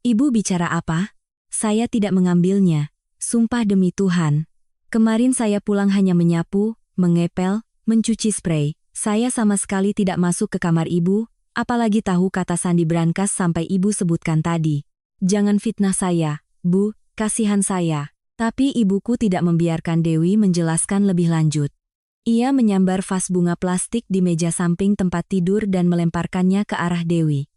Ibu bicara apa? Saya tidak mengambilnya. Sumpah demi Tuhan. Kemarin saya pulang hanya menyapu, mengepel, mencuci spray. Saya sama sekali tidak masuk ke kamar ibu, apalagi tahu kata sandi brankas sampai ibu sebutkan tadi. Jangan fitnah saya, Bu, kasihan saya. Tapi ibuku tidak membiarkan Dewi menjelaskan lebih lanjut. Ia menyambar vas bunga plastik di meja samping tempat tidur dan melemparkannya ke arah Dewi.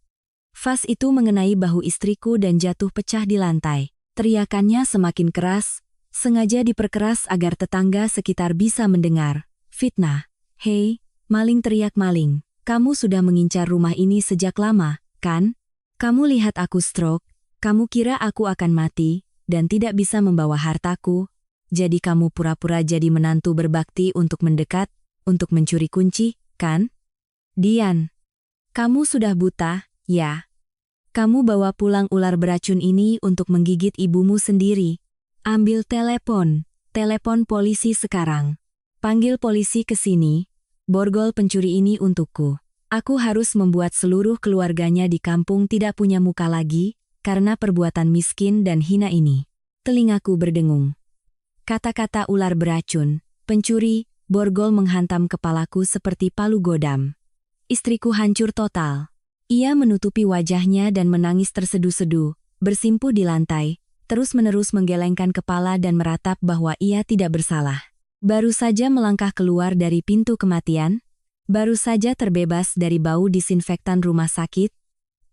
Vas itu mengenai bahu istriku dan jatuh pecah di lantai. Teriakannya semakin keras, sengaja diperkeras agar tetangga sekitar bisa mendengar. Fitnah. Hei, maling, teriak maling. Kamu sudah mengincar rumah ini sejak lama, kan? Kamu lihat aku stroke, kamu kira aku akan mati, dan tidak bisa membawa hartaku, jadi kamu pura-pura jadi menantu berbakti untuk mendekat, untuk mencuri kunci, kan? Dian, kamu sudah buta, ya? Kamu bawa pulang ular beracun ini untuk menggigit ibumu sendiri. Ambil telepon polisi sekarang. Panggil polisi ke sini, borgol pencuri ini untukku. Aku harus membuat seluruh keluarganya di kampung tidak punya muka lagi, karena perbuatan miskin dan hina ini. Telingaku berdengung. Kata-kata ular beracun, pencuri, borgol menghantam kepalaku seperti palu godam. Istriku hancur total. Ia menutupi wajahnya dan menangis tersedu-sedu, bersimpuh di lantai, terus-menerus menggelengkan kepala dan meratap bahwa ia tidak bersalah. Baru saja melangkah keluar dari pintu kematian, baru saja terbebas dari bau disinfektan rumah sakit,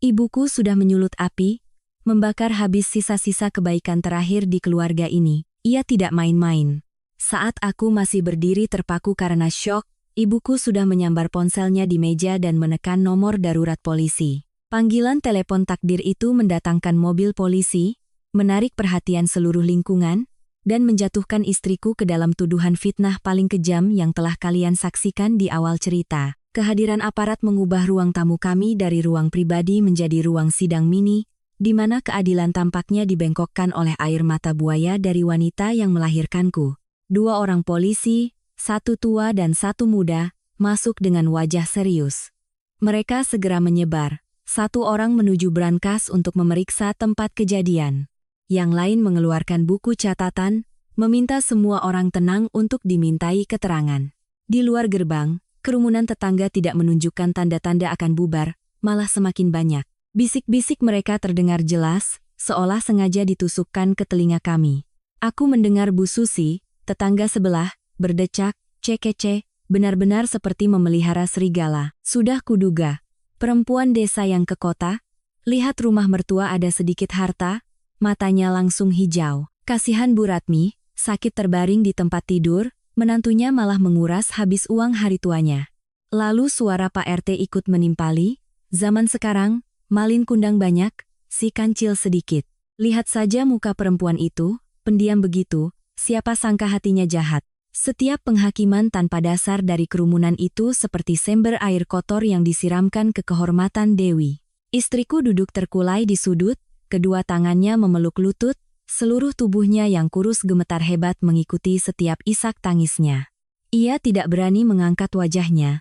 ibuku sudah menyulut api, membakar habis sisa-sisa kebaikan terakhir di keluarga ini. Ia tidak main-main. Saat aku masih berdiri terpaku karena syok, ibuku sudah menyambar ponselnya di meja dan menekan nomor darurat polisi. Panggilan telepon takdir itu mendatangkan mobil polisi, menarik perhatian seluruh lingkungan, dan menjatuhkan istriku ke dalam tuduhan fitnah paling kejam yang telah kalian saksikan di awal cerita. Kehadiran aparat mengubah ruang tamu kami dari ruang pribadi menjadi ruang sidang mini, di mana keadilan tampaknya dibengkokkan oleh air mata buaya dari wanita yang melahirkanku. 2 orang polisi, 1 tua dan 1 muda, masuk dengan wajah serius. Mereka segera menyebar, 1 orang menuju brankas untuk memeriksa tempat kejadian. Yang lain mengeluarkan buku catatan, meminta semua orang tenang untuk dimintai keterangan. Di luar gerbang, kerumunan tetangga tidak menunjukkan tanda-tanda akan bubar, malah semakin banyak. Bisik-bisik mereka terdengar jelas, seolah sengaja ditusukkan ke telinga kami. Aku mendengar Bu Susi, tetangga sebelah, berdecak, cekece, benar-benar seperti memelihara serigala. Sudah kuduga, perempuan desa yang ke kota, lihat rumah mertua ada sedikit harta, matanya langsung hijau. Kasihan Bu Ratmi, sakit terbaring di tempat tidur, menantunya malah menguras habis uang hari tuanya. Lalu suara Pak RT ikut menimpali, zaman sekarang, malin kundang banyak, si kancil sedikit. Lihat saja muka perempuan itu, pendiam begitu, siapa sangka hatinya jahat. Setiap penghakiman tanpa dasar dari kerumunan itu seperti sember air kotor yang disiramkan ke kehormatan Dewi. Istriku duduk terkulai di sudut, kedua tangannya memeluk lutut, seluruh tubuhnya yang kurus gemetar hebat mengikuti setiap isak tangisnya. Ia tidak berani mengangkat wajahnya.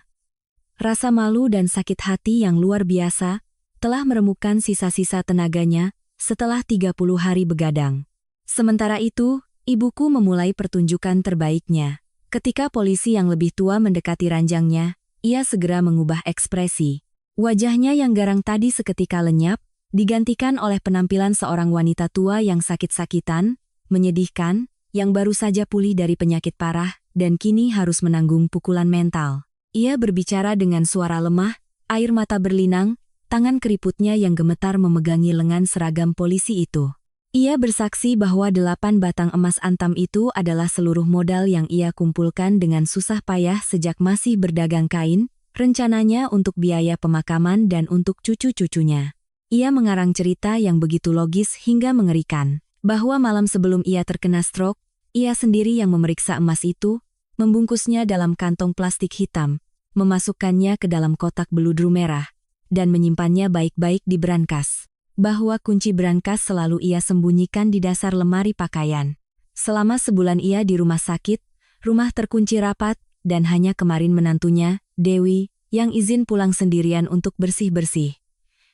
Rasa malu dan sakit hati yang luar biasa telah meremukkan sisa-sisa tenaganya setelah 30 hari begadang. Sementara itu, ibuku memulai pertunjukan terbaiknya. Ketika polisi yang lebih tua mendekati ranjangnya, ia segera mengubah ekspresi. Wajahnya yang garang tadi seketika lenyap, digantikan oleh penampilan seorang wanita tua yang sakit-sakitan, menyedihkan, yang baru saja pulih dari penyakit parah, dan kini harus menanggung pukulan mental. Ia berbicara dengan suara lemah, air mata berlinang, tangan keriputnya yang gemetar memegangi lengan seragam polisi itu. Ia bersaksi bahwa 8 batang emas antam itu adalah seluruh modal yang ia kumpulkan dengan susah payah sejak masih berdagang kain, rencananya untuk biaya pemakaman dan untuk cucu-cucunya. Ia mengarang cerita yang begitu logis hingga mengerikan, bahwa malam sebelum ia terkena stroke, ia sendiri yang memeriksa emas itu, membungkusnya dalam kantong plastik hitam, memasukkannya ke dalam kotak beludru merah, dan menyimpannya baik-baik di brankas. Bahwa kunci brankas selalu ia sembunyikan di dasar lemari pakaian. Selama sebulan ia di rumah sakit, rumah terkunci rapat, dan hanya kemarin menantunya, Dewi, yang izin pulang sendirian untuk bersih-bersih.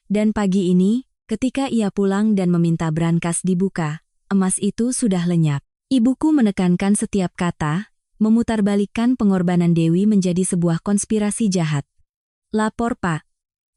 Dan pagi ini, ketika ia pulang dan meminta brankas dibuka, emas itu sudah lenyap. Ibuku menekankan setiap kata, memutarbalikkan pengorbanan Dewi menjadi sebuah konspirasi jahat. Lapor, Pak.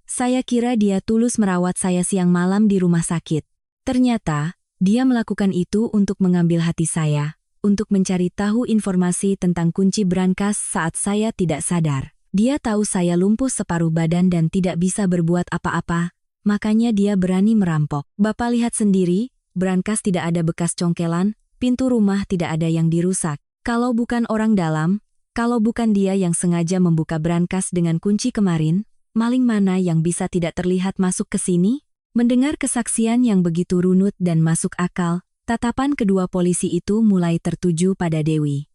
Saya kira dia tulus merawat saya siang malam di rumah sakit. Ternyata, dia melakukan itu untuk mengambil hati saya, untuk mencari tahu informasi tentang kunci brankas saat saya tidak sadar. Dia tahu saya lumpuh separuh badan dan tidak bisa berbuat apa-apa, makanya dia berani merampok. Bapak lihat sendiri, brankas tidak ada bekas congkelan, pintu rumah tidak ada yang dirusak. Kalau bukan orang dalam, kalau bukan dia yang sengaja membuka brankas dengan kunci kemarin, maling mana yang bisa tidak terlihat masuk ke sini? Mendengar kesaksian yang begitu runut dan masuk akal, tatapan kedua polisi itu mulai tertuju pada Dewi.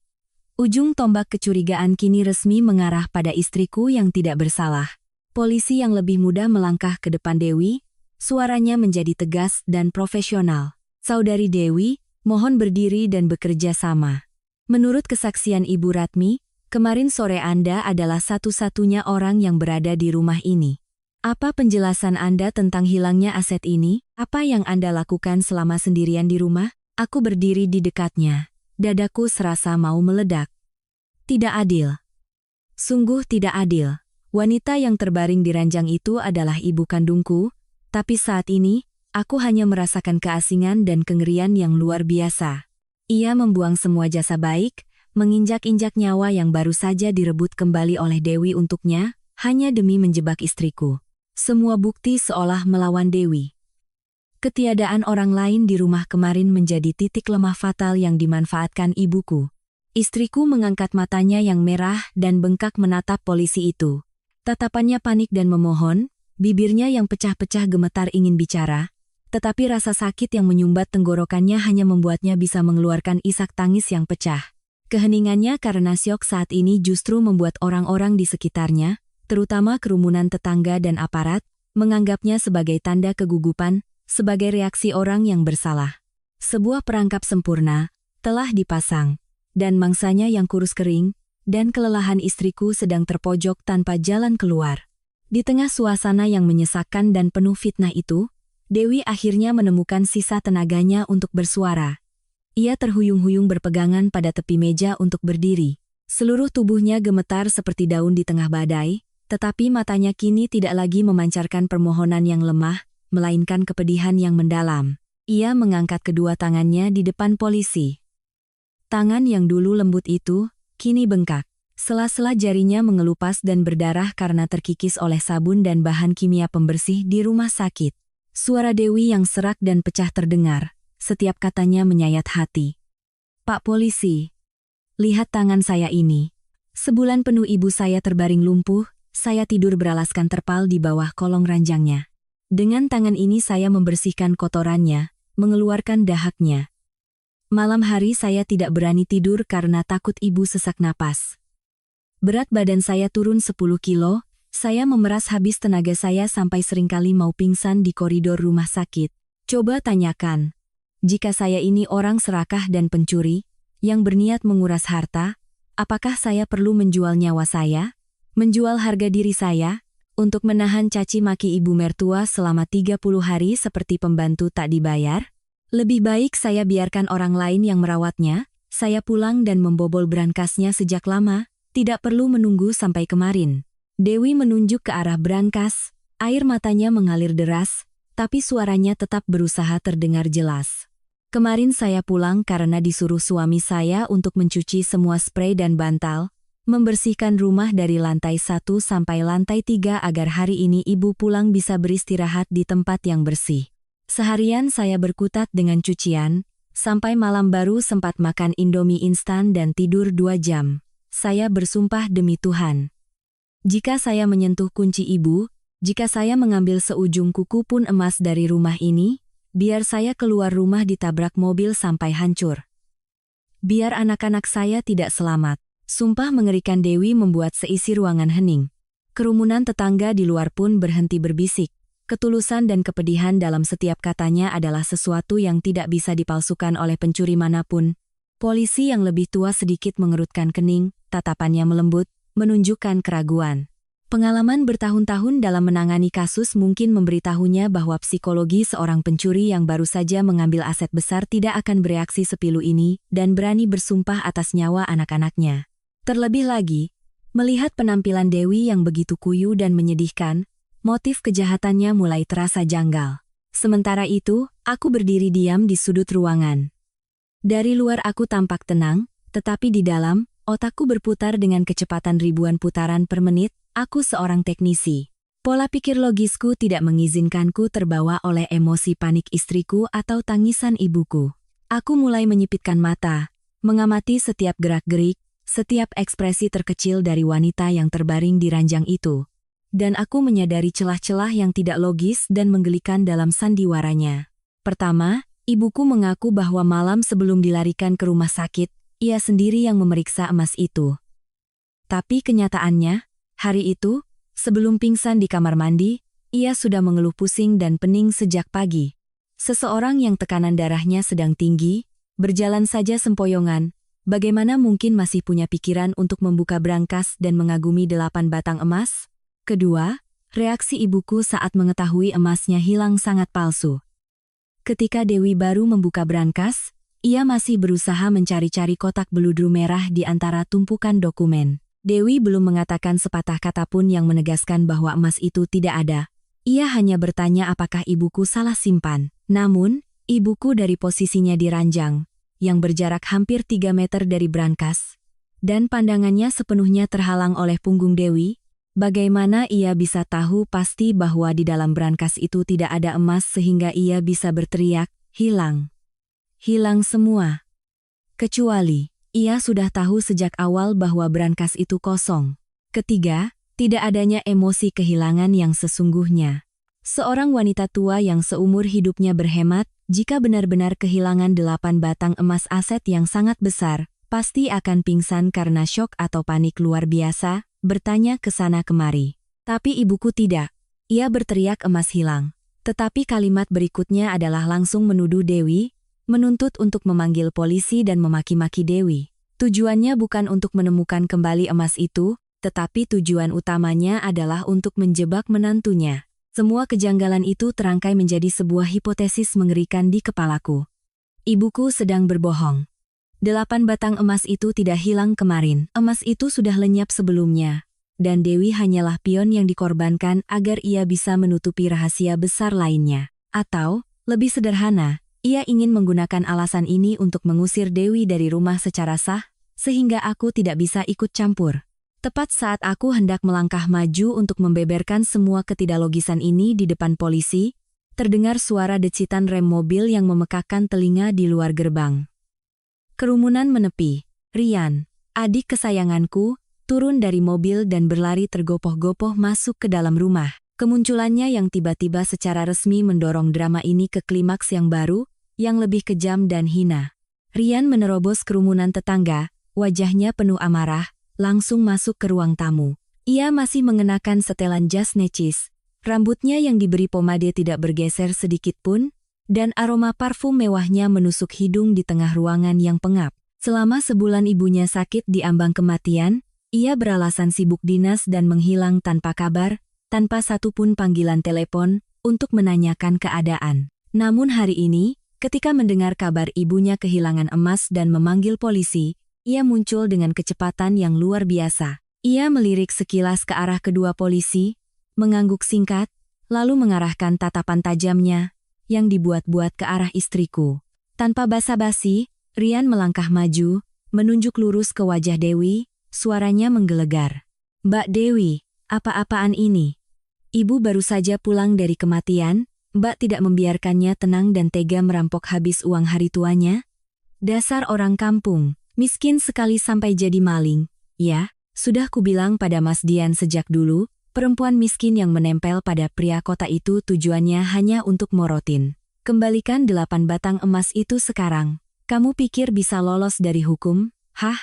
Ujung tombak kecurigaan kini resmi mengarah pada istriku yang tidak bersalah. Polisi yang lebih mudah melangkah ke depan Dewi, suaranya menjadi tegas dan profesional. Saudari Dewi, mohon berdiri dan bekerja sama. Menurut kesaksian Ibu Ratmi, kemarin sore Anda adalah satu-satunya orang yang berada di rumah ini. Apa penjelasan Anda tentang hilangnya aset ini? Apa yang Anda lakukan selama sendirian di rumah? Aku berdiri di dekatnya. Dadaku serasa mau meledak. Tidak adil. Sungguh tidak adil. Wanita yang terbaring di ranjang itu adalah ibu kandungku, tapi saat ini, aku hanya merasakan keasingan dan kengerian yang luar biasa. Ia membuang semua jasa baik, menginjak-injak nyawa yang baru saja direbut kembali oleh Dewi untuknya, hanya demi menjebak istriku. Semua bukti seolah melawan Dewi. Ketiadaan orang lain di rumah kemarin menjadi titik lemah fatal yang dimanfaatkan ibuku. Istriku mengangkat matanya yang merah dan bengkak menatap polisi itu. Tatapannya panik dan memohon, bibirnya yang pecah-pecah gemetar ingin bicara, tetapi rasa sakit yang menyumbat tenggorokannya hanya membuatnya bisa mengeluarkan isak tangis yang pecah. Keheningannya karena syok saat ini justru membuat orang-orang di sekitarnya, terutama kerumunan tetangga dan aparat, menganggapnya sebagai tanda kegugupan, sebagai reaksi orang yang bersalah. Sebuah perangkap sempurna telah dipasang, dan mangsanya yang kurus kering, dan kelelahan istriku sedang terpojok tanpa jalan keluar. Di tengah suasana yang menyesakkan dan penuh fitnah itu, Dewi akhirnya menemukan sisa tenaganya untuk bersuara. Ia terhuyung-huyung berpegangan pada tepi meja untuk berdiri. Seluruh tubuhnya gemetar seperti daun di tengah badai, tetapi matanya kini tidak lagi memancarkan permohonan yang lemah, melainkan kepedihan yang mendalam. Ia mengangkat kedua tangannya di depan polisi. Tangan yang dulu lembut itu, kini bengkak. Sela-sela jarinya mengelupas dan berdarah karena terkikis oleh sabun dan bahan kimia pembersih di rumah sakit. Suara Dewi yang serak dan pecah terdengar. Setiap katanya menyayat hati. Pak polisi, lihat tangan saya ini. Sebulan penuh ibu saya terbaring lumpuh, saya tidur beralaskan terpal di bawah kolong ranjangnya. Dengan tangan ini saya membersihkan kotorannya, mengeluarkan dahaknya. Malam hari saya tidak berani tidur karena takut ibu sesak napas. Berat badan saya turun 10 kilo, saya memeras habis tenaga saya sampai seringkali mau pingsan di koridor rumah sakit. Coba tanyakan. Jika saya ini orang serakah dan pencuri, yang berniat menguras harta, apakah saya perlu menjual nyawa saya? Menjual harga diri saya? Untuk menahan caci maki ibu mertua selama 30 hari seperti pembantu tak dibayar? Lebih baik saya biarkan orang lain yang merawatnya, saya pulang dan membobol brankasnya sejak lama, tidak perlu menunggu sampai kemarin. Dewi menunjuk ke arah brankas, air matanya mengalir deras, tapi suaranya tetap berusaha terdengar jelas. Kemarin saya pulang karena disuruh suami saya untuk mencuci semua spray dan bantal, membersihkan rumah dari lantai 1 sampai lantai 3 agar hari ini ibu pulang bisa beristirahat di tempat yang bersih. Seharian saya berkutat dengan cucian, sampai malam baru sempat makan Indomie instan dan tidur 2 jam. Saya bersumpah demi Tuhan. Jika saya menyentuh kunci ibu, jika saya mengambil seujung kuku pun emas dari rumah ini, biar saya keluar rumah ditabrak mobil sampai hancur. Biar anak-anak saya tidak selamat. Sumpah mengerikan Dewi membuat seisi ruangan hening. Kerumunan tetangga di luar pun berhenti berbisik. Ketulusan dan kepedihan dalam setiap katanya adalah sesuatu yang tidak bisa dipalsukan oleh pencuri manapun. Polisi yang lebih tua sedikit mengerutkan kening, tatapannya melembut, menunjukkan keraguan. Pengalaman bertahun-tahun dalam menangani kasus mungkin memberitahunya bahwa psikologi seorang pencuri yang baru saja mengambil aset besar tidak akan bereaksi sepilu ini dan berani bersumpah atas nyawa anak-anaknya. Terlebih lagi, melihat penampilan Dewi yang begitu kuyu dan menyedihkan, motif kejahatannya mulai terasa janggal. Sementara itu, aku berdiri diam di sudut ruangan. Dari luar aku tampak tenang, tetapi di dalam, otakku berputar dengan kecepatan ribuan putaran per menit. Aku seorang teknisi. Pola pikir logisku tidak mengizinkanku terbawa oleh emosi panik istriku atau tangisan ibuku. Aku mulai menyipitkan mata, mengamati setiap gerak-gerik, setiap ekspresi terkecil dari wanita yang terbaring di ranjang itu. Dan aku menyadari celah-celah yang tidak logis dan menggelikan dalam sandiwaranya. Pertama, ibuku mengaku bahwa malam sebelum dilarikan ke rumah sakit, ia sendiri yang memeriksa emas itu. Tapi kenyataannya, hari itu, sebelum pingsan di kamar mandi, ia sudah mengeluh pusing dan pening sejak pagi. Seseorang yang tekanan darahnya sedang tinggi, berjalan saja sempoyongan, bagaimana mungkin masih punya pikiran untuk membuka brankas dan mengagumi 8 batang emas? Kedua, reaksi ibuku saat mengetahui emasnya hilang sangat palsu. Ketika Dewi baru membuka brankas, ia masih berusaha mencari-cari kotak beludru merah di antara tumpukan dokumen. Dewi belum mengatakan sepatah kata pun yang menegaskan bahwa emas itu tidak ada. Ia hanya bertanya apakah ibuku salah simpan. Namun, ibuku dari posisinya di ranjang, yang berjarak hampir 3 meter dari brankas, dan pandangannya sepenuhnya terhalang oleh punggung Dewi, bagaimana ia bisa tahu pasti bahwa di dalam brankas itu tidak ada emas sehingga ia bisa berteriak, "Hilang! Hilang semua!" Kecuali ia sudah tahu sejak awal bahwa brankas itu kosong. Ketiga, tidak adanya emosi kehilangan yang sesungguhnya. Seorang wanita tua yang seumur hidupnya berhemat, jika benar-benar kehilangan 8 batang emas aset yang sangat besar, pasti akan pingsan karena syok atau panik luar biasa, bertanya ke sana kemari. Tapi ibuku tidak. Ia berteriak emas hilang. Tetapi kalimat berikutnya adalah langsung menuduh Dewi, menuntut untuk memanggil polisi dan memaki-maki Dewi. Tujuannya bukan untuk menemukan kembali emas itu, tetapi tujuan utamanya adalah untuk menjebak menantunya. Semua kejanggalan itu terangkai menjadi sebuah hipotesis mengerikan di kepalaku. Ibuku sedang berbohong. 8 batang emas itu tidak hilang kemarin. Emas itu sudah lenyap sebelumnya. Dan Dewi hanyalah pion yang dikorbankan agar ia bisa menutupi rahasia besar lainnya. Atau, lebih sederhana, ia ingin menggunakan alasan ini untuk mengusir Dewi dari rumah secara sah, sehingga aku tidak bisa ikut campur. Tepat saat aku hendak melangkah maju untuk membeberkan semua ketidaklogisan ini di depan polisi, terdengar suara decitan rem mobil yang memekakkan telinga di luar gerbang. Kerumunan menepi. Rian, adik kesayanganku, turun dari mobil dan berlari tergopoh-gopoh masuk ke dalam rumah. Kemunculannya yang tiba-tiba secara resmi mendorong drama ini ke klimaks yang baru, yang lebih kejam dan hina. Rian menerobos kerumunan tetangga, wajahnya penuh amarah, langsung masuk ke ruang tamu. Ia masih mengenakan setelan jas necis, rambutnya yang diberi pomade tidak bergeser sedikit pun, dan aroma parfum mewahnya menusuk hidung di tengah ruangan yang pengap. Selama sebulan ibunya sakit di ambang kematian, ia beralasan sibuk dinas dan menghilang tanpa kabar, tanpa satupun panggilan telepon, untuk menanyakan keadaan. Namun hari ini, ketika mendengar kabar ibunya kehilangan emas dan memanggil polisi, ia muncul dengan kecepatan yang luar biasa. Ia melirik sekilas ke arah kedua polisi, mengangguk singkat, lalu mengarahkan tatapan tajamnya, yang dibuat-buat ke arah istriku. Tanpa basa-basi, Rian melangkah maju, menunjuk lurus ke wajah Dewi, suaranya menggelegar. "Mbak Dewi, apa-apaan ini? Ibu baru saja pulang dari kematian, Mbak tidak membiarkannya tenang dan tega merampok habis uang hari tuanya? Dasar orang kampung, miskin sekali sampai jadi maling. Ya, sudah kubilang pada Mas Dian sejak dulu, perempuan miskin yang menempel pada pria kota itu tujuannya hanya untuk morotin. Kembalikan 8 batang emas itu sekarang. Kamu pikir bisa lolos dari hukum? Hah?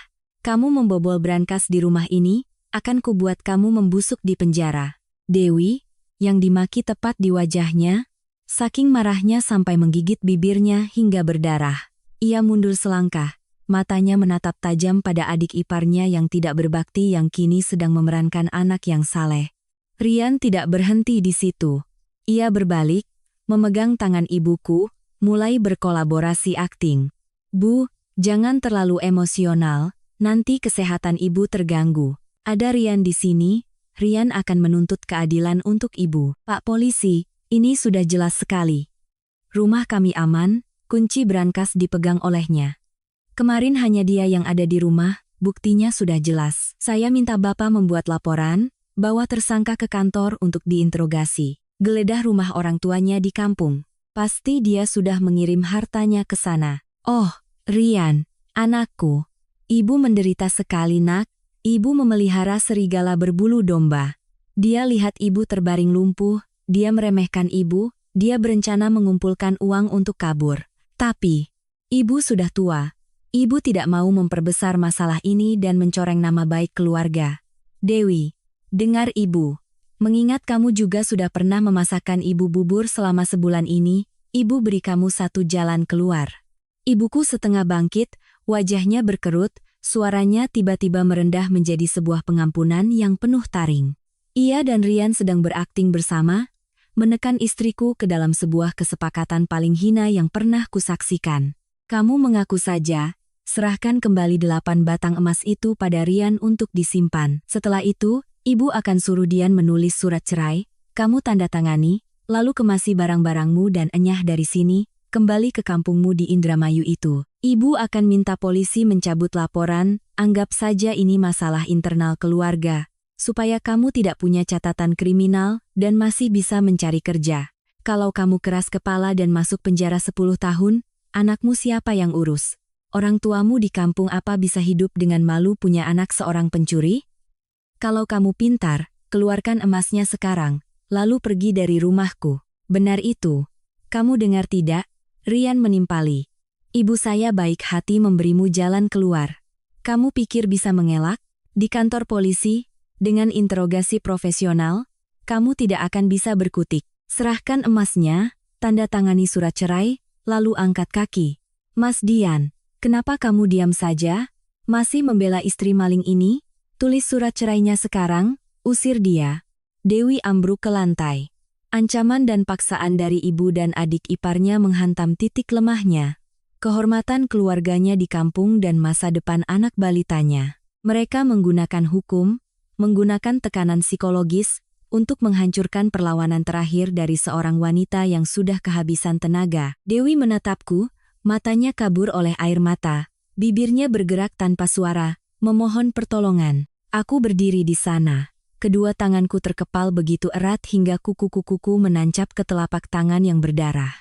Kamu membobol brankas di rumah ini, akan kubuat kamu membusuk di penjara. Dewi, yang dimaki tepat di wajahnya, saking marahnya sampai menggigit bibirnya hingga berdarah. Ia mundur selangkah, matanya menatap tajam pada adik iparnya yang tidak berbakti yang kini sedang memerankan anak yang saleh. Rian tidak berhenti di situ. Ia berbalik, memegang tangan ibuku, mulai berkolaborasi akting. Bu, jangan terlalu emosional, nanti kesehatan ibu terganggu. Ada Rian di sini, Rian akan menuntut keadilan untuk ibu. Pak polisi, ini sudah jelas sekali. Rumah kami aman, kunci brankas dipegang olehnya. Kemarin hanya dia yang ada di rumah, buktinya sudah jelas. Saya minta Bapak membuat laporan, bawa tersangka ke kantor untuk diinterogasi. Geledah rumah orang tuanya di kampung. Pasti dia sudah mengirim hartanya ke sana. Oh, Rian, anakku. Ibu menderita sekali nak, ibu memelihara serigala berbulu domba. Dia lihat ibu terbaring lumpuh, dia meremehkan ibu, dia berencana mengumpulkan uang untuk kabur. Tapi, ibu sudah tua. Ibu tidak mau memperbesar masalah ini dan mencoreng nama baik keluarga. Dewi, dengar ibu. Mengingat kamu juga sudah pernah memasakkan ibu bubur selama sebulan ini, ibu beri kamu satu jalan keluar. Ibuku setengah bangkit, wajahnya berkerut, suaranya tiba-tiba merendah menjadi sebuah pengampunan yang penuh taring. Ia dan Rian sedang berakting bersama, menekan istriku ke dalam sebuah kesepakatan paling hina yang pernah kusaksikan. Kamu mengaku saja, serahkan kembali 8 batang emas itu pada Rian untuk disimpan. Setelah itu, ibu akan suruh Dian menulis surat cerai, kamu tanda tangani, lalu kemasi barang-barangmu dan enyah dari sini, kembali ke kampungmu di Indramayu itu. Ibu akan minta polisi mencabut laporan, anggap saja ini masalah internal keluarga, supaya kamu tidak punya catatan kriminal dan masih bisa mencari kerja. Kalau kamu keras kepala dan masuk penjara 10 tahun, anakmu siapa yang urus? Orang tuamu di kampung apa bisa hidup dengan malu punya anak seorang pencuri? Kalau kamu pintar, keluarkan emasnya sekarang, lalu pergi dari rumahku. Benar itu. Kamu dengar tidak? Rian menimpali. Ibu saya baik hati memberimu jalan keluar. Kamu pikir bisa mengelak? Di kantor polisi, dengan interogasi profesional, kamu tidak akan bisa berkutik. Serahkan emasnya, tanda tangani surat cerai, lalu angkat kaki. Mas Dian, kenapa kamu diam saja? Masih membela istri maling ini? Tulis surat cerainya sekarang, usir dia. Dewi ambruk ke lantai. Ancaman dan paksaan dari ibu dan adik iparnya menghantam titik lemahnya. Kehormatan keluarganya di kampung dan masa depan anak balitanya. Mereka menggunakan hukum, menggunakan tekanan psikologis, untuk menghancurkan perlawanan terakhir dari seorang wanita yang sudah kehabisan tenaga. Dewi menatapku, matanya kabur oleh air mata, bibirnya bergerak tanpa suara, memohon pertolongan. Aku berdiri di sana. Kedua tanganku terkepal begitu erat hingga kuku-kukuku menancap ke telapak tangan yang berdarah.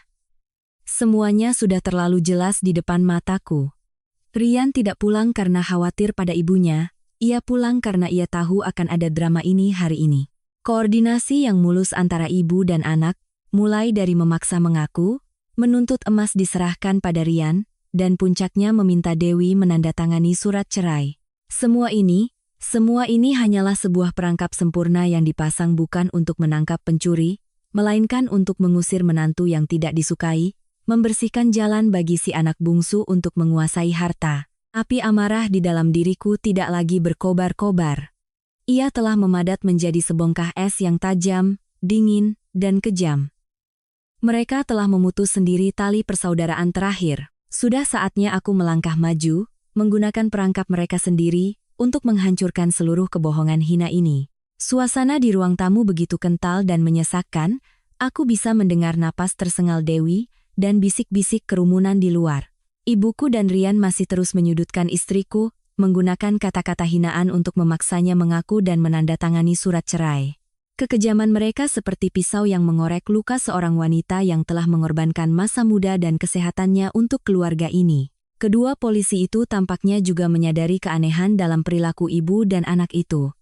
Semuanya sudah terlalu jelas di depan mataku. Rian tidak pulang karena khawatir pada ibunya, ia pulang karena ia tahu akan ada drama ini hari ini. Koordinasi yang mulus antara ibu dan anak, mulai dari memaksa mengaku, menuntut emas diserahkan pada Rian, dan puncaknya meminta Dewi menandatangani surat cerai. Semua ini hanyalah sebuah perangkap sempurna yang dipasang bukan untuk menangkap pencuri, melainkan untuk mengusir menantu yang tidak disukai, membersihkan jalan bagi si anak bungsu untuk menguasai harta. Api amarah di dalam diriku tidak lagi berkobar-kobar. Ia telah memadat menjadi sebongkah es yang tajam, dingin, dan kejam. Mereka telah memutus sendiri tali persaudaraan terakhir. Sudah saatnya aku melangkah maju, menggunakan perangkap mereka sendiri, untuk menghancurkan seluruh kebohongan hina ini. Suasana di ruang tamu begitu kental dan menyesakkan, aku bisa mendengar napas tersengal Dewi, dan bisik-bisik kerumunan di luar. Ibuku dan Rian masih terus menyudutkan istriku, menggunakan kata-kata hinaan untuk memaksanya mengaku dan menandatangani surat cerai. Kekejaman mereka seperti pisau yang mengorek luka seorang wanita yang telah mengorbankan masa muda dan kesehatannya untuk keluarga ini. Kedua polisi itu tampaknya juga menyadari keanehan dalam perilaku ibu dan anak itu.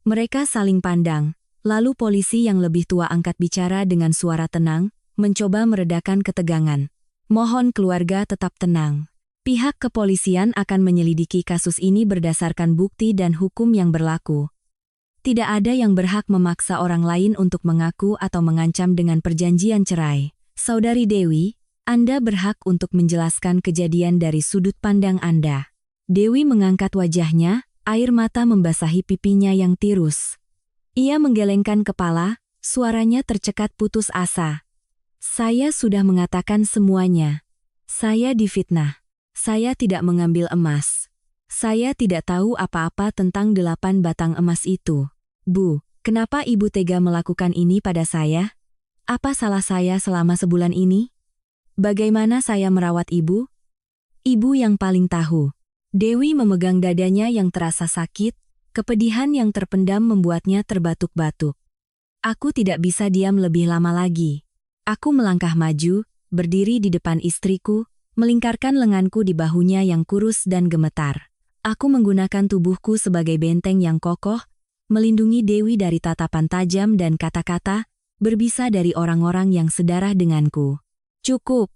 Mereka saling pandang, lalu polisi yang lebih tua angkat bicara dengan suara tenang, mencoba meredakan ketegangan. Mohon keluarga tetap tenang. Pihak kepolisian akan menyelidiki kasus ini berdasarkan bukti dan hukum yang berlaku. Tidak ada yang berhak memaksa orang lain untuk mengaku atau mengancam dengan perjanjian cerai. Saudari Dewi, Anda berhak untuk menjelaskan kejadian dari sudut pandang Anda. Dewi mengangkat wajahnya, air mata membasahi pipinya yang tirus. Ia menggelengkan kepala, suaranya tercekat putus asa. Saya sudah mengatakan semuanya. Saya difitnah. Saya tidak mengambil emas. Saya tidak tahu apa-apa tentang 8 batang emas itu. Bu, kenapa ibu tega melakukan ini pada saya? Apa salah saya selama sebulan ini? Bagaimana saya merawat ibu? Ibu yang paling tahu. Dewi memegang dadanya yang terasa sakit, kepedihan yang terpendam membuatnya terbatuk-batuk. Aku tidak bisa diam lebih lama lagi. Aku melangkah maju, berdiri di depan istriku, melingkarkan lenganku di bahunya yang kurus dan gemetar. Aku menggunakan tubuhku sebagai benteng yang kokoh, melindungi Dewi dari tatapan tajam dan kata-kata, berbisa dari orang-orang yang sedarah denganku. Cukup.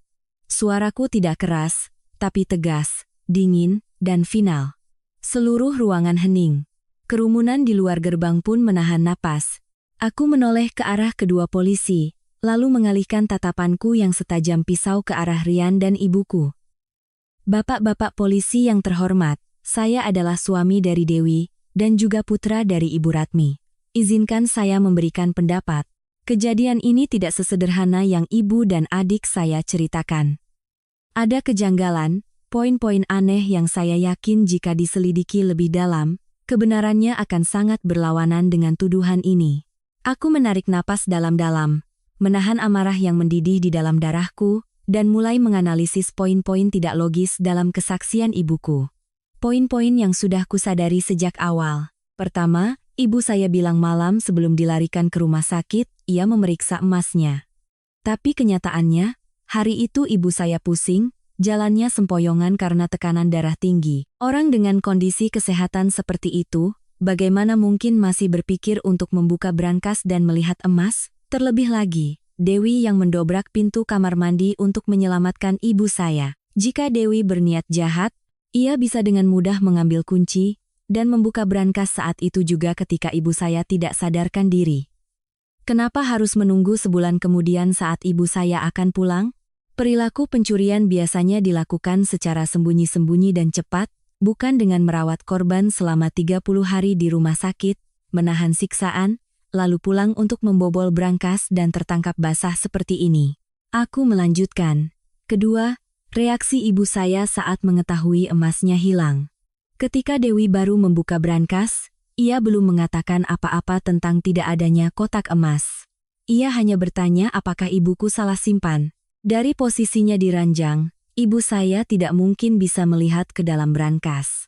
Suaraku tidak keras, tapi tegas, dingin, dan final. Seluruh ruangan hening. Kerumunan di luar gerbang pun menahan napas. Aku menoleh ke arah kedua polisi, lalu mengalihkan tatapanku yang setajam pisau ke arah Rian dan ibuku. Bapak-bapak polisi yang terhormat, saya adalah suami dari Dewi, dan juga putra dari Ibu Ratmi. Izinkan saya memberikan pendapat. Kejadian ini tidak sesederhana yang ibu dan adik saya ceritakan. Ada kejanggalan, poin-poin aneh yang saya yakin jika diselidiki lebih dalam, kebenarannya akan sangat berlawanan dengan tuduhan ini. Aku menarik napas dalam-dalam, menahan amarah yang mendidih di dalam darahku, dan mulai menganalisis poin-poin tidak logis dalam kesaksian ibuku. Poin-poin yang sudah kusadari sejak awal. Pertama, ibu saya bilang malam sebelum dilarikan ke rumah sakit, ia memeriksa emasnya. Tapi kenyataannya, hari itu ibu saya pusing, jalannya sempoyongan karena tekanan darah tinggi. Orang dengan kondisi kesehatan seperti itu, bagaimana mungkin masih berpikir untuk membuka brankas dan melihat emas? Terlebih lagi, Dewi yang mendobrak pintu kamar mandi untuk menyelamatkan ibu saya. Jika Dewi berniat jahat, ia bisa dengan mudah mengambil kunci dan membuka brankas saat itu juga ketika ibu saya tidak sadarkan diri. Kenapa harus menunggu sebulan kemudian saat ibu saya akan pulang? Perilaku pencurian biasanya dilakukan secara sembunyi-sembunyi dan cepat, bukan dengan merawat korban selama 30 hari di rumah sakit, menahan siksaan, lalu pulang untuk membobol brankas dan tertangkap basah seperti ini. Aku melanjutkan. Kedua, reaksi ibu saya saat mengetahui emasnya hilang. Ketika Dewi baru membuka brankas, ia belum mengatakan apa-apa tentang tidak adanya kotak emas. Ia hanya bertanya apakah ibuku salah simpan. Dari posisinya di ranjang, ibu saya tidak mungkin bisa melihat ke dalam brankas.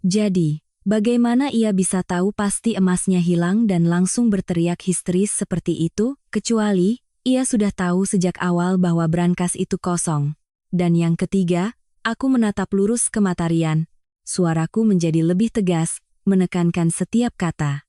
Jadi, bagaimana ia bisa tahu pasti emasnya hilang dan langsung berteriak histeris seperti itu, kecuali ia sudah tahu sejak awal bahwa brankas itu kosong. Dan yang ketiga, aku menatap lurus ke mata Rian. Suaraku menjadi lebih tegas, menekankan setiap kata.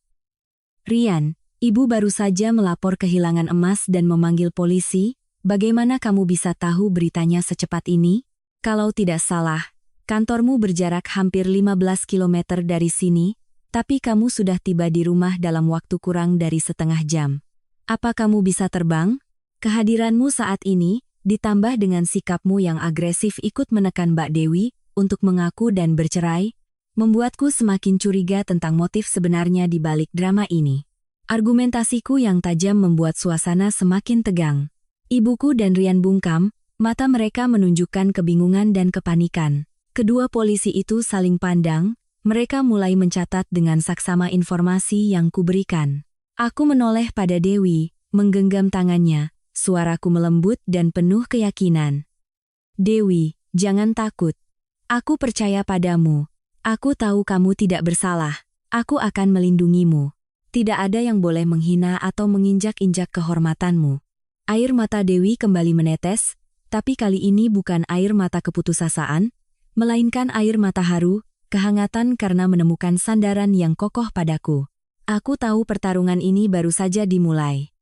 Rian, ibu baru saja melapor kehilangan emas dan memanggil polisi. Bagaimana kamu bisa tahu beritanya secepat ini? Kalau tidak salah, kantormu berjarak hampir 15 km dari sini, tapi kamu sudah tiba di rumah dalam waktu kurang dari setengah jam. Apa kamu bisa terbang? Kehadiranmu saat ini, ditambah dengan sikapmu yang agresif ikut menekan Mbak Dewi untuk mengaku dan bercerai, membuatku semakin curiga tentang motif sebenarnya di balik drama ini. Argumentasiku yang tajam membuat suasana semakin tegang. Ibuku dan Rian bungkam, mata mereka menunjukkan kebingungan dan kepanikan. Kedua polisi itu saling pandang, mereka mulai mencatat dengan saksama informasi yang kuberikan. Aku menoleh pada Dewi, menggenggam tangannya, suaraku melembut dan penuh keyakinan. Dewi, jangan takut. Aku percaya padamu. Aku tahu kamu tidak bersalah. Aku akan melindungimu. Tidak ada yang boleh menghina atau menginjak-injak kehormatanmu. Air mata Dewi kembali menetes, tapi kali ini bukan air mata keputusasaan, melainkan air mata haru, kehangatan karena menemukan sandaran yang kokoh padaku. Aku tahu pertarungan ini baru saja dimulai.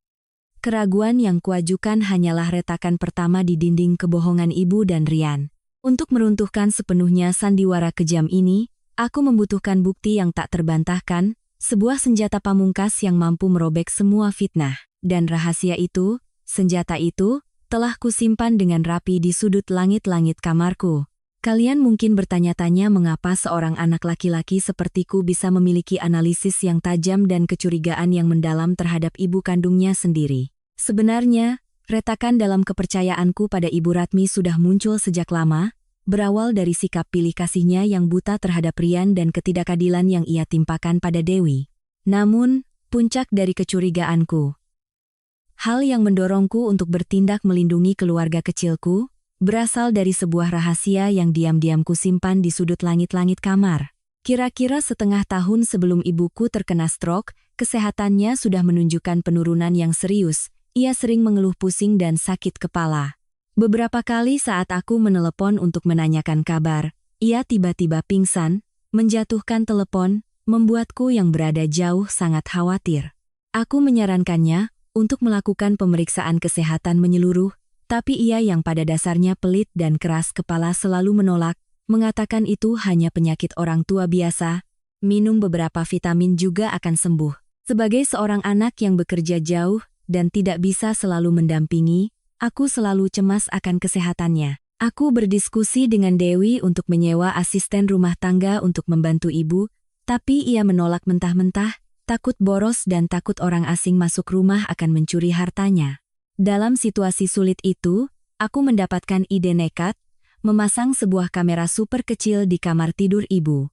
Keraguan yang kuajukan hanyalah retakan pertama di dinding kebohongan ibu dan Rian. Untuk meruntuhkan sepenuhnya sandiwara kejam ini, aku membutuhkan bukti yang tak terbantahkan, sebuah senjata pamungkas yang mampu merobek semua fitnah. Dan rahasia itu, senjata itu, telah kusimpan dengan rapi di sudut langit-langit kamarku. Kalian mungkin bertanya-tanya mengapa seorang anak laki-laki sepertiku bisa memiliki analisis yang tajam dan kecurigaan yang mendalam terhadap ibu kandungnya sendiri. Sebenarnya, retakan dalam kepercayaanku pada Ibu Ratmi sudah muncul sejak lama, berawal dari sikap pilih kasihnya yang buta terhadap Rian dan ketidakadilan yang ia timpakan pada Dewi. Namun, puncak dari kecurigaanku, hal yang mendorongku untuk bertindak melindungi keluarga kecilku, berasal dari sebuah rahasia yang diam-diam kusimpan di sudut langit-langit kamar. Kira-kira setengah tahun sebelum ibuku terkena stroke, kesehatannya sudah menunjukkan penurunan yang serius. Ia sering mengeluh pusing dan sakit kepala. Beberapa kali saat aku menelepon untuk menanyakan kabar, ia tiba-tiba pingsan, menjatuhkan telepon, membuatku yang berada jauh sangat khawatir. Aku menyarankannya untuk melakukan pemeriksaan kesehatan menyeluruh, tapi ia yang pada dasarnya pelit dan keras kepala selalu menolak, mengatakan itu hanya penyakit orang tua biasa, minum beberapa vitamin juga akan sembuh. Sebagai seorang anak yang bekerja jauh dan tidak bisa selalu mendampingi, aku selalu cemas akan kesehatannya. Aku berdiskusi dengan Dewi untuk menyewa asisten rumah tangga untuk membantu ibu, tapi ia menolak mentah-mentah, takut boros dan takut orang asing masuk rumah akan mencuri hartanya. Dalam situasi sulit itu, aku mendapatkan ide nekat, memasang sebuah kamera super kecil di kamar tidur ibu.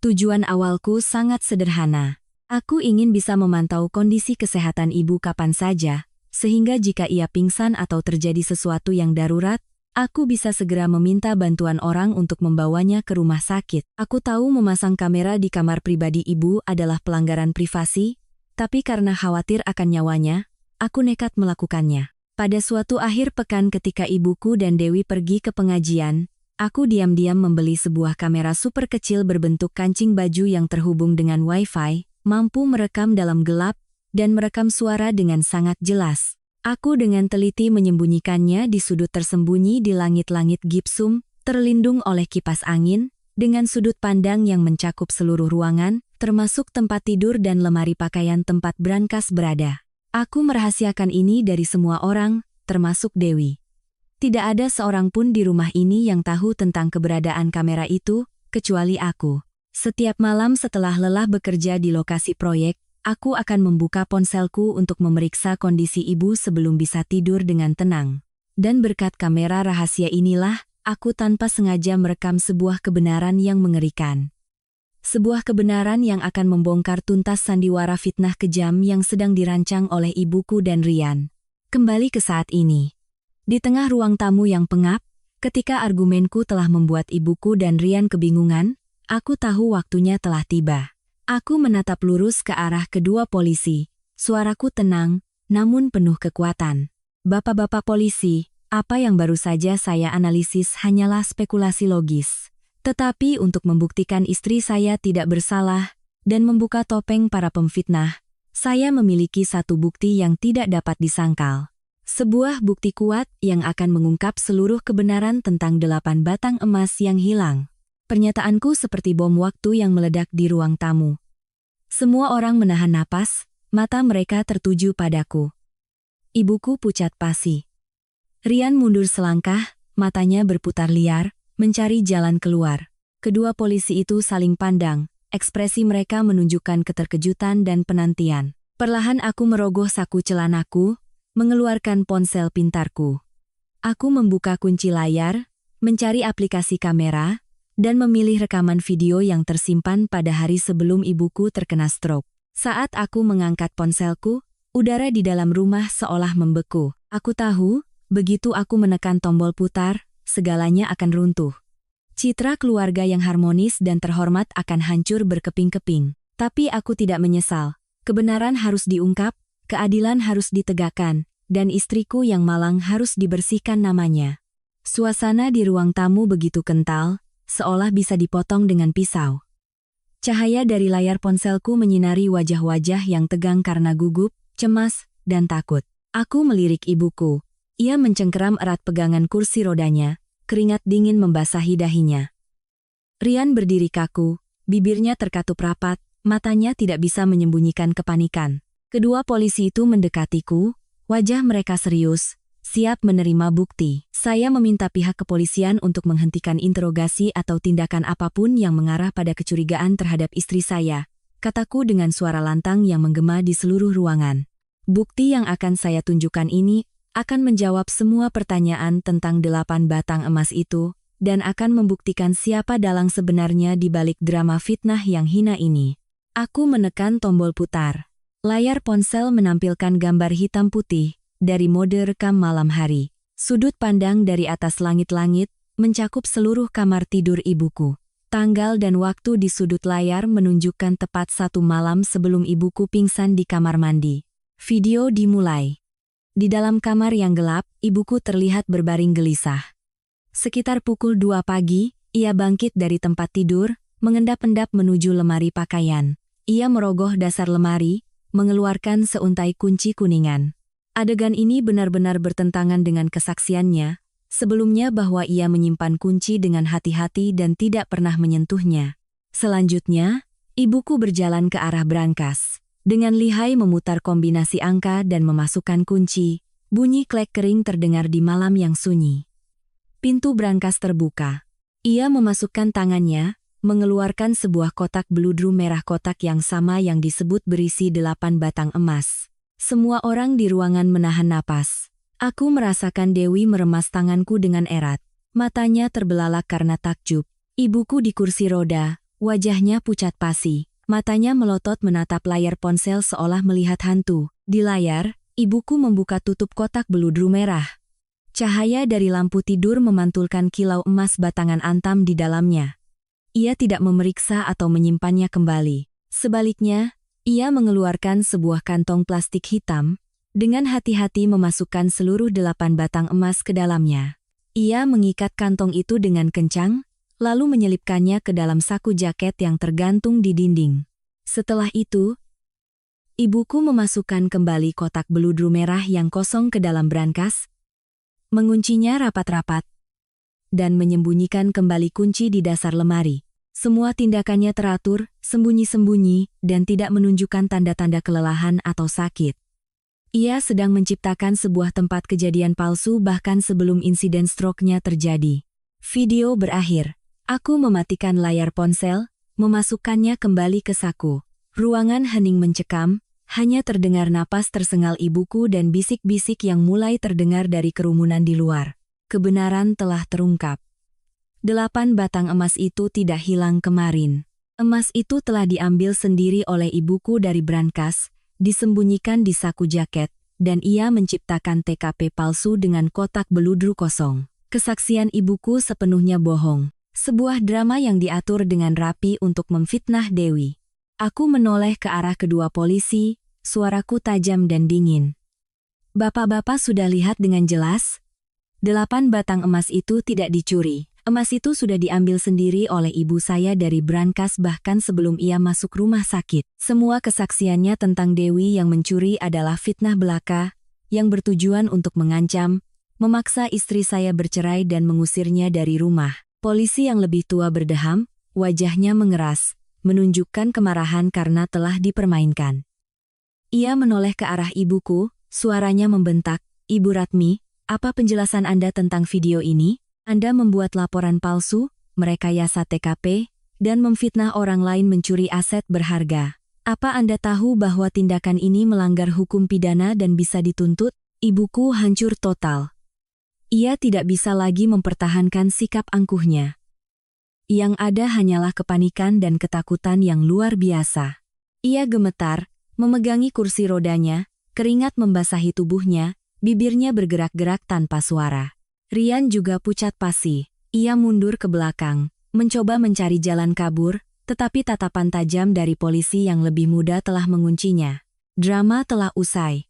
Tujuan awalku sangat sederhana. Aku ingin bisa memantau kondisi kesehatan ibu kapan saja, sehingga jika ia pingsan atau terjadi sesuatu yang darurat, aku bisa segera meminta bantuan orang untuk membawanya ke rumah sakit. Aku tahu memasang kamera di kamar pribadi ibu adalah pelanggaran privasi, tapi karena khawatir akan nyawanya, aku nekat melakukannya. Pada suatu akhir pekan ketika ibuku dan Dewi pergi ke pengajian, aku diam-diam membeli sebuah kamera super kecil berbentuk kancing baju yang terhubung dengan Wi-Fi, mampu merekam dalam gelap, dan merekam suara dengan sangat jelas. Aku dengan teliti menyembunyikannya di sudut tersembunyi di langit-langit gipsum, terlindung oleh kipas angin, dengan sudut pandang yang mencakup seluruh ruangan, termasuk tempat tidur dan lemari pakaian tempat brankas berada. Aku merahasiakan ini dari semua orang, termasuk Dewi. Tidak ada seorang pun di rumah ini yang tahu tentang keberadaan kamera itu, kecuali aku. Setiap malam setelah lelah bekerja di lokasi proyek, aku akan membuka ponselku untuk memeriksa kondisi ibu sebelum bisa tidur dengan tenang. Dan berkat kamera rahasia inilah, aku tanpa sengaja merekam sebuah kebenaran yang mengerikan. Sebuah kebenaran yang akan membongkar tuntas sandiwara fitnah kejam yang sedang dirancang oleh ibuku dan Rian. Kembali ke saat ini. Di tengah ruang tamu yang pengap, ketika argumenku telah membuat ibuku dan Rian kebingungan, aku tahu waktunya telah tiba. Aku menatap lurus ke arah kedua polisi. Suaraku tenang, namun penuh kekuatan. Bapak-bapak polisi, apa yang baru saja saya analisis hanyalah spekulasi logis. Tetapi untuk membuktikan istri saya tidak bersalah dan membuka topeng para pemfitnah, saya memiliki satu bukti yang tidak dapat disangkal. Sebuah bukti kuat yang akan mengungkap seluruh kebenaran tentang 8 batang emas yang hilang. Pernyataanku seperti bom waktu yang meledak di ruang tamu. Semua orang menahan napas, mata mereka tertuju padaku. Ibuku pucat pasi. Rian mundur selangkah, matanya berputar liar, mencari jalan keluar. Kedua polisi itu saling pandang, ekspresi mereka menunjukkan keterkejutan dan penantian. Perlahan aku merogoh saku celanaku, mengeluarkan ponsel pintarku. Aku membuka kunci layar, mencari aplikasi kamera, dan memilih rekaman video yang tersimpan pada hari sebelum ibuku terkena stroke. Saat aku mengangkat ponselku, udara di dalam rumah seolah membeku. Aku tahu, begitu aku menekan tombol putar, segalanya akan runtuh. Citra keluarga yang harmonis dan terhormat akan hancur berkeping-keping. Tapi aku tidak menyesal, Kebenaran harus diungkap, keadilan harus ditegakkan, dan istriku yang malang harus dibersihkan namanya. Suasana di ruang tamu begitu kental, seolah bisa dipotong dengan pisau. Cahaya dari layar ponselku menyinari wajah-wajah yang tegang karena gugup, cemas, dan takut. Aku melirik ibuku. Ia mencengkeram erat pegangan kursi rodanya, keringat dingin membasahi dahinya. Rian berdiri kaku, bibirnya terkatup rapat, matanya tidak bisa menyembunyikan kepanikan. Kedua polisi itu mendekatiku, wajah mereka serius, siap menerima bukti. Saya meminta pihak kepolisian untuk menghentikan interogasi atau tindakan apapun yang mengarah pada kecurigaan terhadap istri saya, kataku dengan suara lantang yang menggema di seluruh ruangan. Bukti yang akan saya tunjukkan ini akan menjawab semua pertanyaan tentang 8 batang emas itu, dan akan membuktikan siapa dalang sebenarnya di balik drama fitnah yang hina ini. Aku menekan tombol putar. Layar ponsel menampilkan gambar hitam putih dari mode rekam malam hari. Sudut pandang dari atas langit-langit mencakup seluruh kamar tidur ibuku. Tanggal dan waktu di sudut layar menunjukkan tepat 1 malam sebelum ibuku pingsan di kamar mandi. Video dimulai. Di dalam kamar yang gelap, ibuku terlihat berbaring gelisah. Sekitar pukul 2 pagi, ia bangkit dari tempat tidur, mengendap-endap menuju lemari pakaian. Ia merogoh dasar lemari, mengeluarkan seuntai kunci kuningan. Adegan ini benar-benar bertentangan dengan kesaksiannya, sebelumnya bahwa ia menyimpan kunci dengan hati-hati dan tidak pernah menyentuhnya. Selanjutnya, ibuku berjalan ke arah brankas. Dengan lihai memutar kombinasi angka dan memasukkan kunci, bunyi klek kering terdengar di malam yang sunyi. Pintu brankas terbuka. Ia memasukkan tangannya, mengeluarkan sebuah kotak beludru merah, kotak yang sama yang disebut berisi 8 batang emas. Semua orang di ruangan menahan napas. Aku merasakan Dewi meremas tanganku dengan erat. Matanya terbelalak karena takjub. Ibuku di kursi roda, wajahnya pucat pasi. Matanya melotot menatap layar ponsel seolah melihat hantu. Di layar, ibuku membuka tutup kotak beludru merah. Cahaya dari lampu tidur memantulkan kilau emas batangan antam di dalamnya. Ia tidak memeriksa atau menyimpannya kembali. Sebaliknya, ia mengeluarkan sebuah kantong plastik hitam, dengan hati-hati memasukkan seluruh 8 batang emas ke dalamnya. Ia mengikat kantong itu dengan kencang, lalu menyelipkannya ke dalam saku jaket yang tergantung di dinding. Setelah itu, ibuku memasukkan kembali kotak beludru merah yang kosong ke dalam brankas, menguncinya rapat-rapat, dan menyembunyikan kembali kunci di dasar lemari. Semua tindakannya teratur, sembunyi-sembunyi, dan tidak menunjukkan tanda-tanda kelelahan atau sakit. Ia sedang menciptakan sebuah tempat kejadian palsu bahkan sebelum insiden stroke-nya terjadi. Video berakhir. Aku mematikan layar ponsel, memasukkannya kembali ke saku. Ruangan hening mencekam, hanya terdengar napas tersengal ibuku dan bisik-bisik yang mulai terdengar dari kerumunan di luar. Kebenaran telah terungkap. 8 batang emas itu tidak hilang kemarin. Emas itu telah diambil sendiri oleh ibuku dari brankas, disembunyikan di saku jaket, dan ia menciptakan TKP palsu dengan kotak beludru kosong. Kesaksian ibuku sepenuhnya bohong. Sebuah drama yang diatur dengan rapi untuk memfitnah Dewi. Aku menoleh ke arah kedua polisi, suaraku tajam dan dingin. Bapak-bapak sudah lihat dengan jelas? 8 batang emas itu tidak dicuri. Emas itu sudah diambil sendiri oleh ibu saya dari brankas bahkan sebelum ia masuk rumah sakit. Semua kesaksiannya tentang Dewi yang mencuri adalah fitnah belaka, yang bertujuan untuk mengancam, memaksa istri saya bercerai dan mengusirnya dari rumah. Polisi yang lebih tua berdeham, wajahnya mengeras, menunjukkan kemarahan karena telah dipermainkan. Ia menoleh ke arah ibuku, suaranya membentak, "Ibu Ratmi, apa penjelasan Anda tentang video ini? Anda membuat laporan palsu, merekayasa TKP, dan memfitnah orang lain mencuri aset berharga. Apa Anda tahu bahwa tindakan ini melanggar hukum pidana dan bisa dituntut?" Ibuku hancur total. Ia tidak bisa lagi mempertahankan sikap angkuhnya. Yang ada hanyalah kepanikan dan ketakutan yang luar biasa. Ia gemetar, memegangi kursi rodanya, keringat membasahi tubuhnya, bibirnya bergerak-gerak tanpa suara. Rian juga pucat pasi. Ia mundur ke belakang, mencoba mencari jalan kabur, Tetapi tatapan tajam dari polisi yang lebih muda telah menguncinya. Drama telah usai.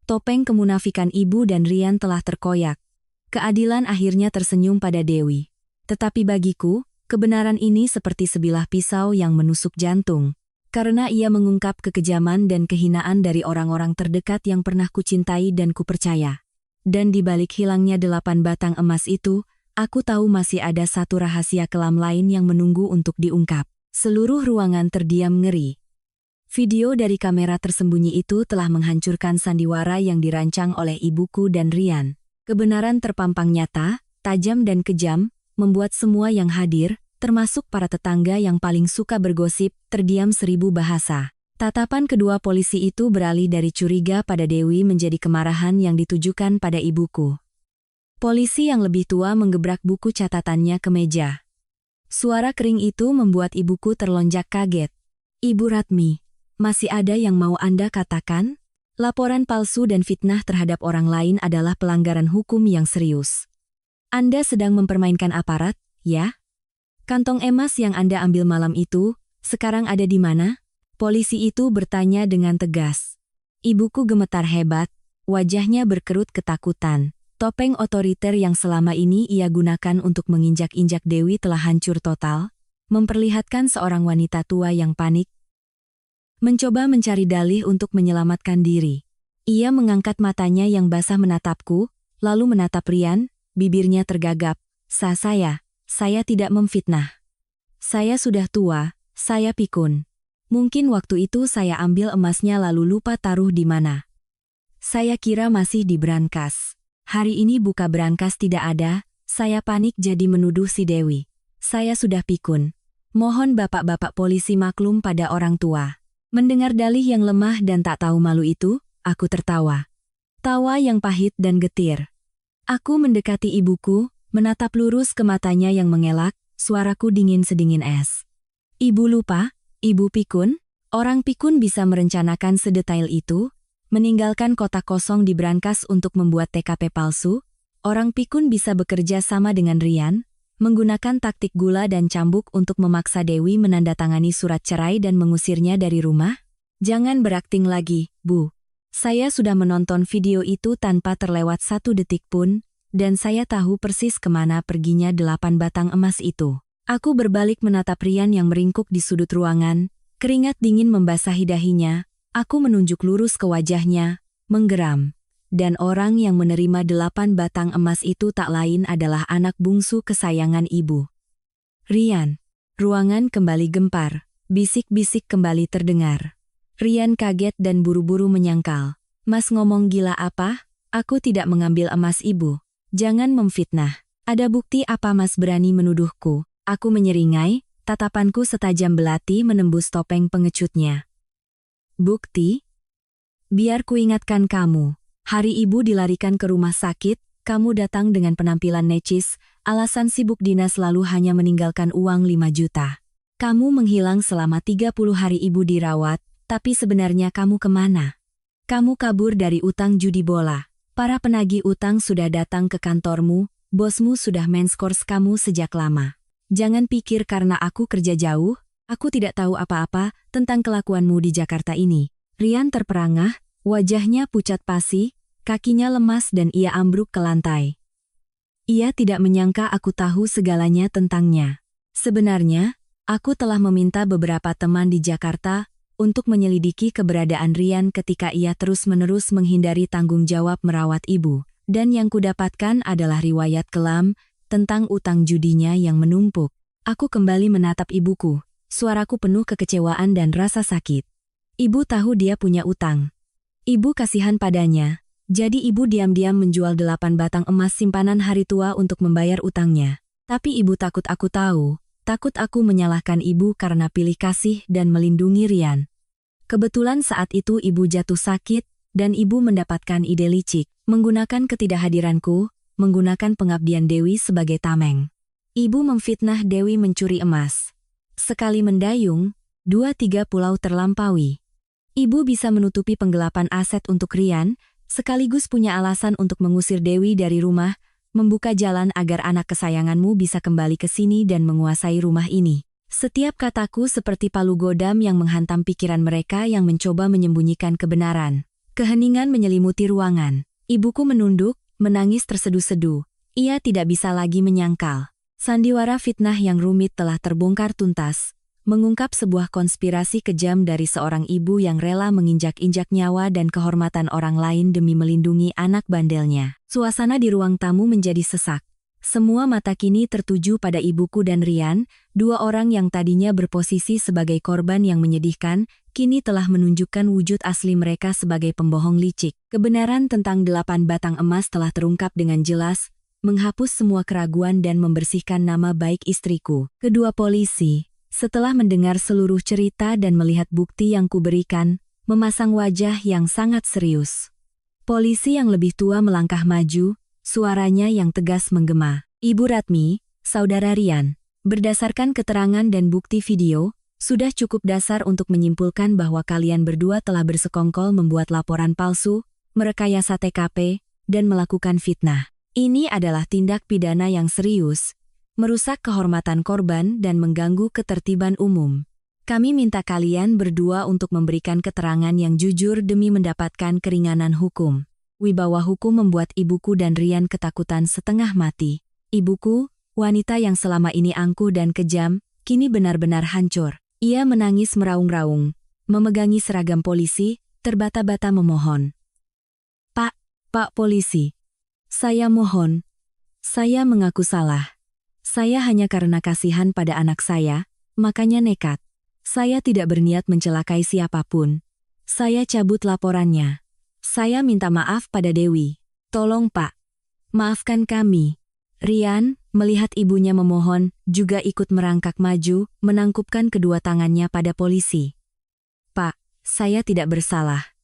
Topeng kemunafikan ibu dan Rian telah terkoyak. Keadilan akhirnya tersenyum pada Dewi. Tetapi bagiku, kebenaran ini seperti sebilah pisau yang menusuk jantung. Karena ia mengungkap kekejaman dan kehinaan dari orang-orang terdekat yang pernah kucintai dan kupercaya. Dan di balik hilangnya 8 batang emas itu, aku tahu masih ada satu rahasia kelam lain yang menunggu untuk diungkap. Seluruh ruangan terdiam ngeri. Video dari kamera tersembunyi itu telah menghancurkan sandiwara yang dirancang oleh ibuku dan Rian. Kebenaran terpampang nyata, tajam dan kejam, membuat semua yang hadir, termasuk para tetangga yang paling suka bergosip, terdiam 1000 bahasa. Tatapan kedua polisi itu beralih dari curiga pada Dewi menjadi kemarahan yang ditujukan pada ibuku. Polisi yang lebih tua menggebrak buku catatannya ke meja. Suara kering itu membuat ibuku terlonjak kaget. Ibu Ratmi, masih ada yang mau Anda katakan? Laporan palsu dan fitnah terhadap orang lain adalah pelanggaran hukum yang serius. Anda sedang mempermainkan aparat, ya? Kantong emas yang Anda ambil malam itu, sekarang ada di mana? Polisi itu bertanya dengan tegas. Ibuku gemetar hebat, wajahnya berkerut ketakutan. Topeng otoriter yang selama ini ia gunakan untuk menginjak-injak Dewi telah hancur total, memperlihatkan seorang wanita tua yang panik. Mencoba mencari dalih untuk menyelamatkan diri. Ia mengangkat matanya yang basah menatapku, lalu menatap Rian, bibirnya tergagap. Saya tidak memfitnah. Saya sudah tua, saya pikun. Mungkin waktu itu saya ambil emasnya lalu lupa taruh di mana. Saya kira masih di brankas. Hari ini buka brankas tidak ada, saya panik jadi menuduh si Dewi. Saya sudah pikun. Mohon bapak-bapak polisi maklum pada orang tua. Mendengar dalih yang lemah dan tak tahu malu itu, aku tertawa. Tawa yang pahit dan getir. Aku mendekati ibuku, menatap lurus ke matanya yang mengelak, suaraku dingin sedingin es. Ibu lupa, ibu pikun? Orang pikun bisa merencanakan sedetail itu? Meninggalkan kotak kosong di brankas untuk membuat TKP palsu? Orang pikun bisa bekerja sama dengan Rian, menggunakan taktik gula dan cambuk untuk memaksa Dewi menandatangani surat cerai dan mengusirnya dari rumah? Jangan berakting lagi, Bu. Saya sudah menonton video itu tanpa terlewat 1 detik pun, dan saya tahu persis kemana perginya 8 batang emas itu. Aku berbalik menatap Rian yang meringkuk di sudut ruangan, keringat dingin membasahi dahinya. Aku menunjuk lurus ke wajahnya, menggeram. Dan orang yang menerima 8 batang emas itu tak lain adalah anak bungsu kesayangan ibu. Rian. Ruangan kembali gempar. Bisik-bisik kembali terdengar. Rian kaget dan buru-buru menyangkal. Mas ngomong gila apa? Aku tidak mengambil emas ibu. Jangan memfitnah. Ada bukti apa Mas berani menuduhku? Aku menyeringai, tatapanku setajam belati menembus topeng pengecutnya. Bukti? Biar kuingatkan kamu. Hari ibu dilarikan ke rumah sakit, kamu datang dengan penampilan necis, alasan sibuk dinas lalu hanya meninggalkan uang 5 juta. Kamu menghilang selama 30 hari ibu dirawat, tapi sebenarnya kamu kemana? Kamu kabur dari utang judi bola. Para penagih utang sudah datang ke kantormu, bosmu sudah men-scores kamu sejak lama. Jangan pikir karena aku kerja jauh, aku tidak tahu apa-apa tentang kelakuanmu di Jakarta ini. Rian terperangah, wajahnya pucat pasi, kakinya lemas dan ia ambruk ke lantai. Ia tidak menyangka aku tahu segalanya tentangnya. Sebenarnya, aku telah meminta beberapa teman di Jakarta untuk menyelidiki keberadaan Rian ketika ia terus-menerus menghindari tanggung jawab merawat ibu. Dan yang kudapatkan adalah riwayat kelam tentang utang judinya yang menumpuk. Aku kembali menatap ibuku. Suaraku penuh kekecewaan dan rasa sakit. Ibu tahu dia punya utang. Ibu kasihan padanya, jadi ibu diam-diam menjual 8 batang emas simpanan hari tua untuk membayar utangnya. Tapi ibu takut aku tahu, takut aku menyalahkan ibu karena pilih kasih dan melindungi Rian. Kebetulan saat itu ibu jatuh sakit, dan ibu mendapatkan ide licik, menggunakan ketidakhadiranku, menggunakan pengabdian Dewi sebagai tameng. Ibu memfitnah Dewi mencuri emas. Sekali mendayung, 2-3 pulau terlampaui. Ibu bisa menutupi penggelapan aset untuk Rian, sekaligus punya alasan untuk mengusir Dewi dari rumah, membuka jalan agar anak kesayanganmu bisa kembali ke sini dan menguasai rumah ini. Setiap kataku seperti palu godam yang menghantam pikiran mereka yang mencoba menyembunyikan kebenaran. Keheningan menyelimuti ruangan. Ibuku menunduk, menangis terseduh-seduh. Ia tidak bisa lagi menyangkal. Sandiwara fitnah yang rumit telah terbongkar tuntas, mengungkap sebuah konspirasi kejam dari seorang ibu yang rela menginjak-injak nyawa dan kehormatan orang lain demi melindungi anak bandelnya. Suasana di ruang tamu menjadi sesak. Semua mata kini tertuju pada ibuku dan Rian, dua orang yang tadinya berposisi sebagai korban yang menyedihkan, kini telah menunjukkan wujud asli mereka sebagai pembohong licik. Kebenaran tentang 8 batang emas telah terungkap dengan jelas, menghapus semua keraguan dan membersihkan nama baik istriku. Kedua polisi, setelah mendengar seluruh cerita dan melihat bukti yang kuberikan, memasang wajah yang sangat serius. Polisi yang lebih tua melangkah maju, suaranya yang tegas menggema. Ibu Ratmi, Saudara Rian, berdasarkan keterangan dan bukti video, sudah cukup dasar untuk menyimpulkan bahwa kalian berdua telah bersekongkol membuat laporan palsu, merekayasa TKP, dan melakukan fitnah. Ini adalah tindak pidana yang serius, merusak kehormatan korban dan mengganggu ketertiban umum. Kami minta kalian berdua untuk memberikan keterangan yang jujur demi mendapatkan keringanan hukum. Wibawa hukum membuat ibuku dan Rian ketakutan setengah mati. Ibuku, wanita yang selama ini angkuh dan kejam, kini benar-benar hancur. Ia menangis meraung-raung, memegangi seragam polisi, terbata-bata memohon. Pak polisi, saya mohon. Saya mengaku salah. Saya hanya karena kasihan pada anak saya, makanya nekat. Saya tidak berniat mencelakai siapapun. Saya cabut laporannya. Saya minta maaf pada Dewi. Tolong Pak, maafkan kami. Rian, melihat ibunya memohon, juga ikut merangkak maju, menangkupkan kedua tangannya pada polisi. Pak, saya tidak bersalah.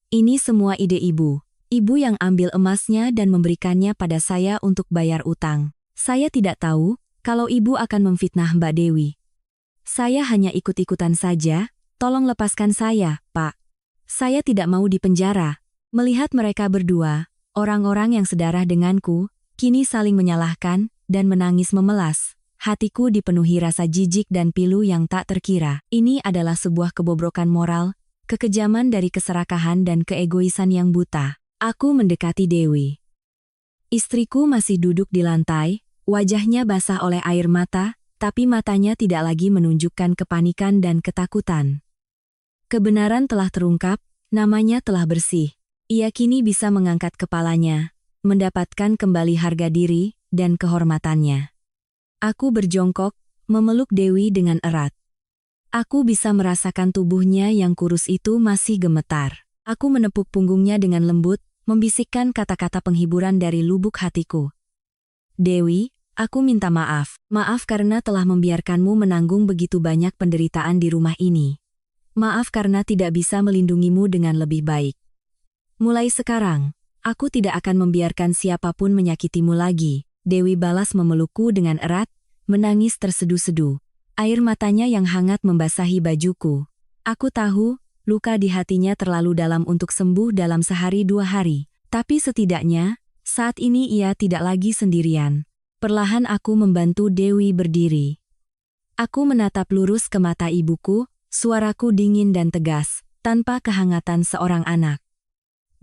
Ini semua ide ibu. Ibu yang ambil emasnya dan memberikannya pada saya untuk bayar utang. Saya tidak tahu kalau ibu akan memfitnah Mbak Dewi. Saya hanya ikut-ikutan saja, tolong lepaskan saya, Pak. Saya tidak mau dipenjara. Melihat mereka berdua, orang-orang yang sedarah denganku, kini saling menyalahkan dan menangis memelas. Hatiku dipenuhi rasa jijik dan pilu yang tak terkira. Ini adalah sebuah kebobrokan moral, kekejaman dari keserakahan dan keegoisan yang buta. Aku mendekati Dewi. Istriku masih duduk di lantai, wajahnya basah oleh air mata, tapi matanya tidak lagi menunjukkan kepanikan dan ketakutan. Kebenaran telah terungkap, namanya telah bersih. Ia kini bisa mengangkat kepalanya, mendapatkan kembali harga diri dan kehormatannya. Aku berjongkok, memeluk Dewi dengan erat. Aku bisa merasakan tubuhnya yang kurus itu masih gemetar. Aku menepuk punggungnya dengan lembut, membisikkan kata-kata penghiburan dari lubuk hatiku. Dewi, aku minta maaf. Maaf karena telah membiarkanmu menanggung begitu banyak penderitaan di rumah ini. Maaf karena tidak bisa melindungimu dengan lebih baik. Mulai sekarang, aku tidak akan membiarkan siapapun menyakitimu lagi. Dewi balas memelukku dengan erat, menangis terseduh-seduh. Air matanya yang hangat membasahi bajuku. Aku tahu, luka di hatinya terlalu dalam untuk sembuh dalam sehari 2 hari. Tapi setidaknya, saat ini ia tidak lagi sendirian. Perlahan aku membantu Dewi berdiri. Aku menatap lurus ke mata ibuku, suaraku dingin dan tegas, tanpa kehangatan seorang anak.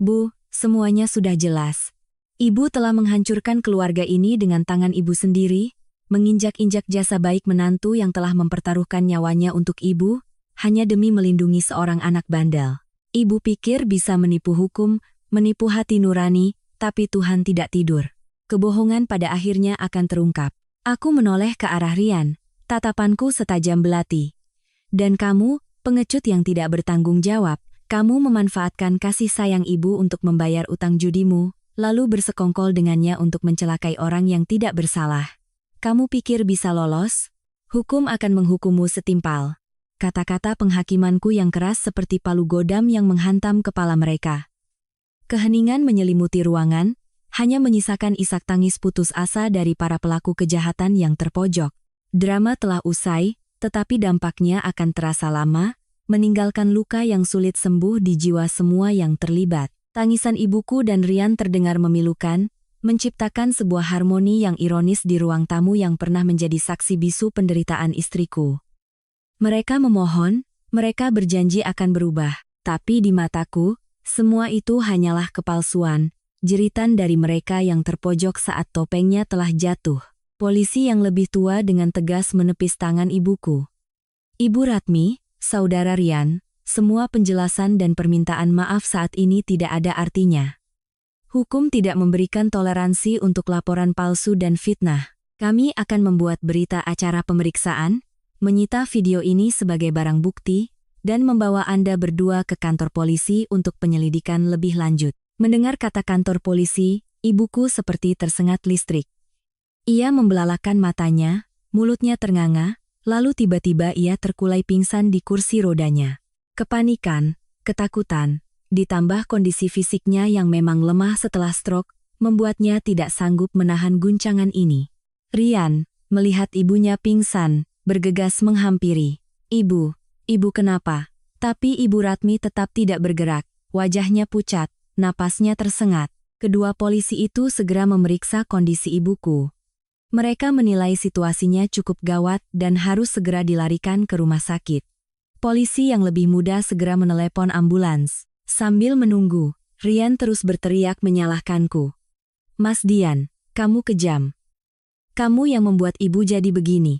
Bu, semuanya sudah jelas. Ibu telah menghancurkan keluarga ini dengan tangan ibu sendiri, menginjak-injak jasa baik menantu yang telah mempertaruhkan nyawanya untuk ibu, hanya demi melindungi seorang anak bandel. Ibu pikir bisa menipu hukum, menipu hati nurani, tapi Tuhan tidak tidur. Kebohongan pada akhirnya akan terungkap. Aku menoleh ke arah Rian, tatapanku setajam belati. Dan kamu, pengecut yang tidak bertanggung jawab, kamu memanfaatkan kasih sayang ibu untuk membayar utang judimu, lalu bersekongkol dengannya untuk mencelakai orang yang tidak bersalah. Kamu pikir bisa lolos? Hukum akan menghukummu setimpal. Kata-kata penghakimanku yang keras seperti palu godam yang menghantam kepala mereka. Keheningan menyelimuti ruangan, hanya menyisakan isak tangis putus asa dari para pelaku kejahatan yang terpojok. Drama telah usai, tetapi dampaknya akan terasa lama, meninggalkan luka yang sulit sembuh di jiwa semua yang terlibat. Tangisan ibuku dan Rian terdengar memilukan, menciptakan sebuah harmoni yang ironis di ruang tamu yang pernah menjadi saksi bisu penderitaan istriku. Mereka memohon, mereka berjanji akan berubah, tapi di mataku, semua itu hanyalah kepalsuan, jeritan dari mereka yang terpojok saat topengnya telah jatuh. Polisi yang lebih tua dengan tegas menepis tangan ibuku. Ibu Ratmi, Saudara Rian, semua penjelasan dan permintaan maaf saat ini tidak ada artinya. Hukum tidak memberikan toleransi untuk laporan palsu dan fitnah. Kami akan membuat berita acara pemeriksaan, menyita video ini sebagai barang bukti, dan membawa Anda berdua ke kantor polisi untuk penyelidikan lebih lanjut. Mendengar kata kantor polisi, ibuku seperti tersengat listrik. Ia membelalakan matanya, mulutnya ternganga, lalu tiba-tiba ia terkulai pingsan di kursi rodanya. Kepanikan, ketakutan, ditambah kondisi fisiknya yang memang lemah setelah stroke, membuatnya tidak sanggup menahan guncangan ini. Rian, melihat ibunya pingsan, bergegas menghampiri. Ibu kenapa? Tapi Ibu Ratmi tetap tidak bergerak, wajahnya pucat, napasnya tersengat. Kedua polisi itu segera memeriksa kondisi ibuku. Mereka menilai situasinya cukup gawat dan harus segera dilarikan ke rumah sakit. Polisi yang lebih muda segera menelepon ambulans. Sambil menunggu, Rian terus berteriak menyalahkanku. Mas Dian, kamu kejam. Kamu yang membuat ibu jadi begini.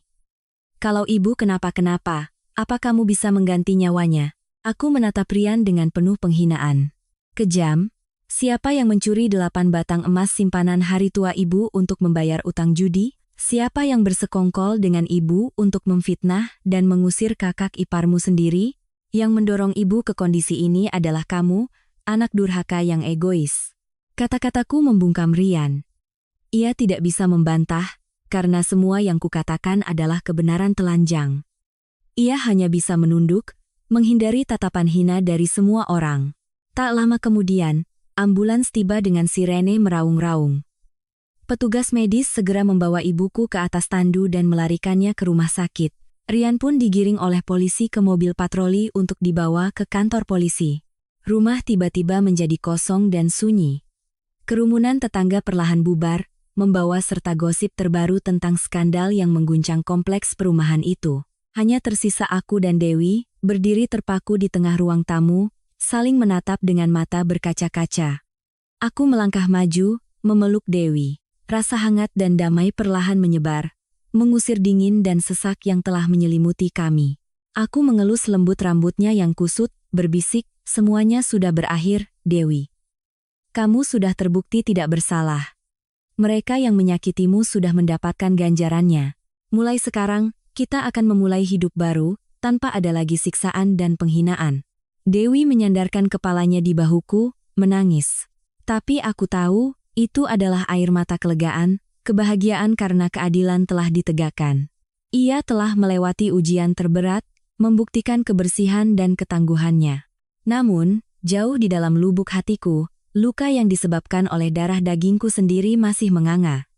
Kalau ibu kenapa-kenapa, apa kamu bisa mengganti nyawanya? Aku menatap Rian dengan penuh penghinaan. Kejam? Siapa yang mencuri 8 batang emas simpanan hari tua ibu untuk membayar utang judi? Siapa yang bersekongkol dengan ibu untuk memfitnah dan mengusir kakak iparmu sendiri? Yang mendorong ibu ke kondisi ini adalah kamu, anak durhaka yang egois. Kata-kataku membungkam Rian. Ia tidak bisa membantah, karena semua yang kukatakan adalah kebenaran telanjang. Ia hanya bisa menunduk, menghindari tatapan hina dari semua orang. Tak lama kemudian, ambulans tiba dengan sirene meraung-raung. Petugas medis segera membawa ibuku ke atas tandu dan melarikannya ke rumah sakit. Rian pun digiring oleh polisi ke mobil patroli untuk dibawa ke kantor polisi. Rumah tiba-tiba menjadi kosong dan sunyi. Kerumunan tetangga perlahan bubar, membawa serta gosip terbaru tentang skandal yang mengguncang kompleks perumahan itu. Hanya tersisa aku dan Dewi, berdiri terpaku di tengah ruang tamu, saling menatap dengan mata berkaca-kaca. Aku melangkah maju, memeluk Dewi. Rasa hangat dan damai perlahan menyebar, mengusir dingin dan sesak yang telah menyelimuti kami. Aku mengelus lembut rambutnya yang kusut, berbisik, semuanya sudah berakhir, Dewi. Kamu sudah terbukti tidak bersalah. Mereka yang menyakitimu sudah mendapatkan ganjarannya. Mulai sekarang, kita akan memulai hidup baru, tanpa ada lagi siksaan dan penghinaan. Dewi menyandarkan kepalanya di bahuku, menangis. Tapi aku tahu, itu adalah air mata kelegaan, kebahagiaan karena keadilan telah ditegakkan. Ia telah melewati ujian terberat, membuktikan kebersihan dan ketangguhannya. Namun, jauh di dalam lubuk hatiku, luka yang disebabkan oleh darah dagingku sendiri masih menganga.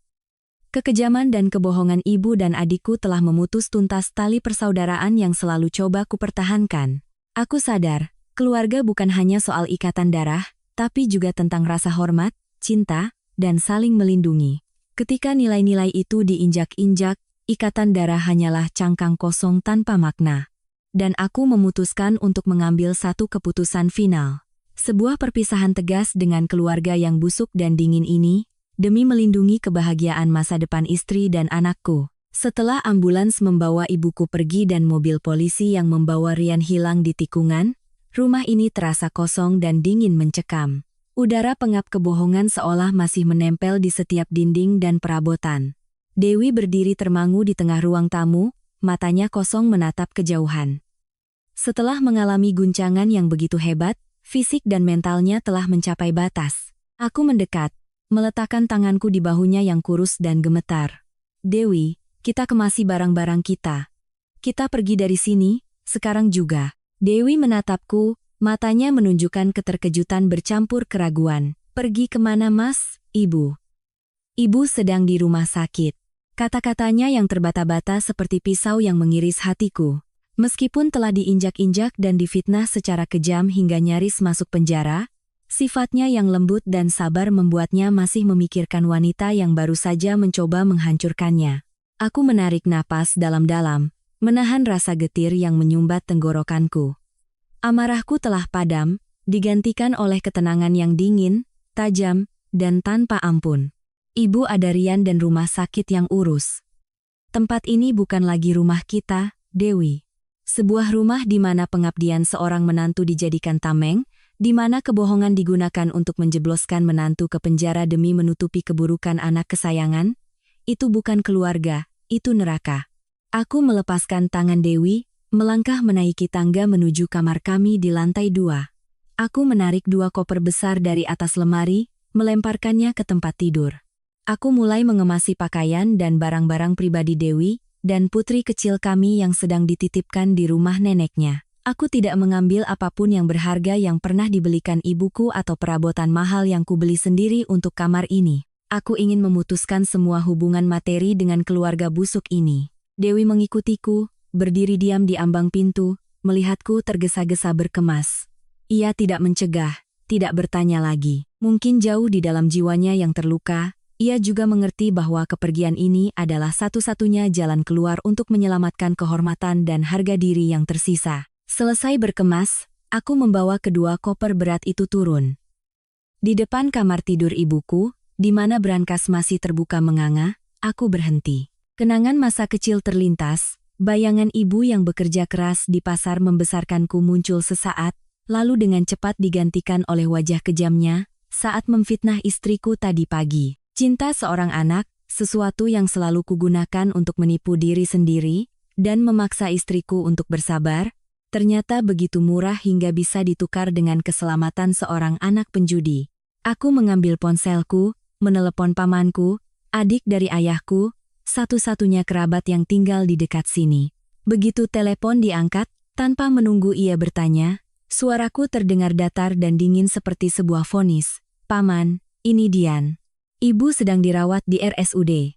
Kekejaman dan kebohongan ibu dan adikku telah memutus tuntas tali persaudaraan yang selalu coba kupertahankan. Aku sadar, keluarga bukan hanya soal ikatan darah, tapi juga tentang rasa hormat, cinta, dan saling melindungi. Ketika nilai-nilai itu diinjak-injak, ikatan darah hanyalah cangkang kosong tanpa makna. Dan aku memutuskan untuk mengambil satu keputusan final. Sebuah perpisahan tegas dengan keluarga yang busuk dan dingin ini, demi melindungi kebahagiaan masa depan istri dan anakku. Setelah ambulans membawa ibuku pergi dan mobil polisi yang membawa Rian hilang di tikungan, rumah ini terasa kosong dan dingin mencekam. Udara pengap kebohongan seolah masih menempel di setiap dinding dan perabotan. Dewi berdiri termangu di tengah ruang tamu, matanya kosong menatap kejauhan. Setelah mengalami guncangan yang begitu hebat, fisik dan mentalnya telah mencapai batas. Aku mendekat, meletakkan tanganku di bahunya yang kurus dan gemetar. Dewi, kita kemasi barang-barang kita. Kita pergi dari sini, sekarang juga. Dewi menatapku, matanya menunjukkan keterkejutan bercampur keraguan. Pergi kemana mas, ibu? Ibu sedang di rumah sakit. Kata-katanya yang terbata-bata seperti pisau yang mengiris hatiku. Meskipun telah diinjak-injak dan difitnah secara kejam hingga nyaris masuk penjara, Sifatnya yang lembut dan sabar membuatnya masih memikirkan wanita yang baru saja mencoba menghancurkannya. Aku menarik napas dalam-dalam, menahan rasa getir yang menyumbat tenggorokanku. Amarahku telah padam, digantikan oleh ketenangan yang dingin, tajam, dan tanpa ampun. Ibu ada Rian dan rumah sakit yang urus. Tempat ini bukan lagi rumah kita, Dewi. Sebuah rumah di mana pengabdian seorang menantu dijadikan tameng, di mana kebohongan digunakan untuk menjebloskan menantu ke penjara demi menutupi keburukan anak kesayangan. Itu bukan keluarga, itu neraka. Aku melepaskan tangan Dewi, melangkah menaiki tangga menuju kamar kami di lantai 2. Aku menarik 2 koper besar dari atas lemari, melemparkannya ke tempat tidur. Aku mulai mengemasi pakaian dan barang-barang pribadi Dewi dan putri kecil kami yang sedang dititipkan di rumah neneknya. Aku tidak mengambil apapun yang berharga yang pernah dibelikan ibuku atau perabotan mahal yang kubeli sendiri untuk kamar ini. Aku ingin memutuskan semua hubungan materi dengan keluarga busuk ini. Dewi mengikutiku, berdiri diam di ambang pintu, melihatku tergesa-gesa berkemas. Ia tidak mencegah, tidak bertanya lagi. Mungkin jauh di dalam jiwanya yang terluka, ia juga mengerti bahwa kepergian ini adalah satu-satunya jalan keluar untuk menyelamatkan kehormatan dan harga diri yang tersisa. Selesai berkemas, aku membawa kedua koper berat itu turun. Di depan kamar tidur ibuku, di mana brankas masih terbuka menganga, aku berhenti. Kenangan masa kecil terlintas, bayangan ibu yang bekerja keras di pasar membesarkanku muncul sesaat, lalu dengan cepat digantikan oleh wajah kejamnya saat memfitnah istriku tadi pagi. Cinta seorang anak, sesuatu yang selalu kugunakan untuk menipu diri sendiri, dan memaksa istriku untuk bersabar, ternyata begitu murah hingga bisa ditukar dengan keselamatan seorang anak penjudi. Aku mengambil ponselku, menelepon pamanku, adik dari ayahku, satu-satunya kerabat yang tinggal di dekat sini. Begitu telepon diangkat, tanpa menunggu ia bertanya, suaraku terdengar datar dan dingin seperti sebuah vonis. Paman, ini Dian. Ibu sedang dirawat di RSUD.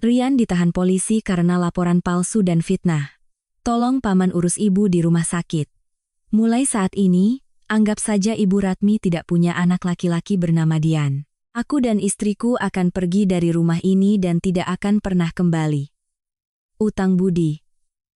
Rian ditahan polisi karena laporan palsu dan fitnah. Tolong paman urus ibu di rumah sakit. Mulai saat ini, anggap saja ibu Ratmi tidak punya anak laki-laki bernama Dian. Aku dan istriku akan pergi dari rumah ini dan tidak akan pernah kembali. Utang budi.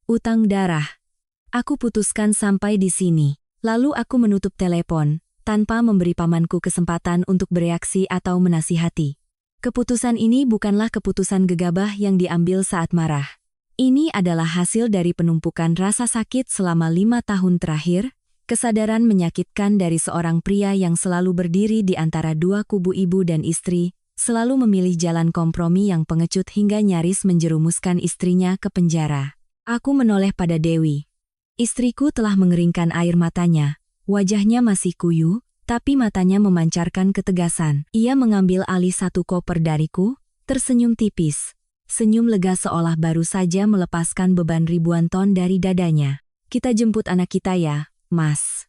Utang darah. Aku putuskan sampai di sini. Lalu aku menutup telepon, tanpa memberi pamanku kesempatan untuk bereaksi atau menasihati. Keputusan ini bukanlah keputusan gegabah yang diambil saat marah. Ini adalah hasil dari penumpukan rasa sakit selama 5 tahun terakhir, kesadaran menyakitkan dari seorang pria yang selalu berdiri di antara dua kubu ibu dan istri, selalu memilih jalan kompromi yang pengecut hingga nyaris menjerumuskan istrinya ke penjara. Aku menoleh pada Dewi. Istriku telah mengeringkan air matanya, wajahnya masih kuyu, tapi matanya memancarkan ketegasan. Ia mengambil alih 1 koper dariku, tersenyum tipis. Senyum lega seolah baru saja melepaskan beban ribuan ton dari dadanya. Kita jemput anak kita ya, Mas.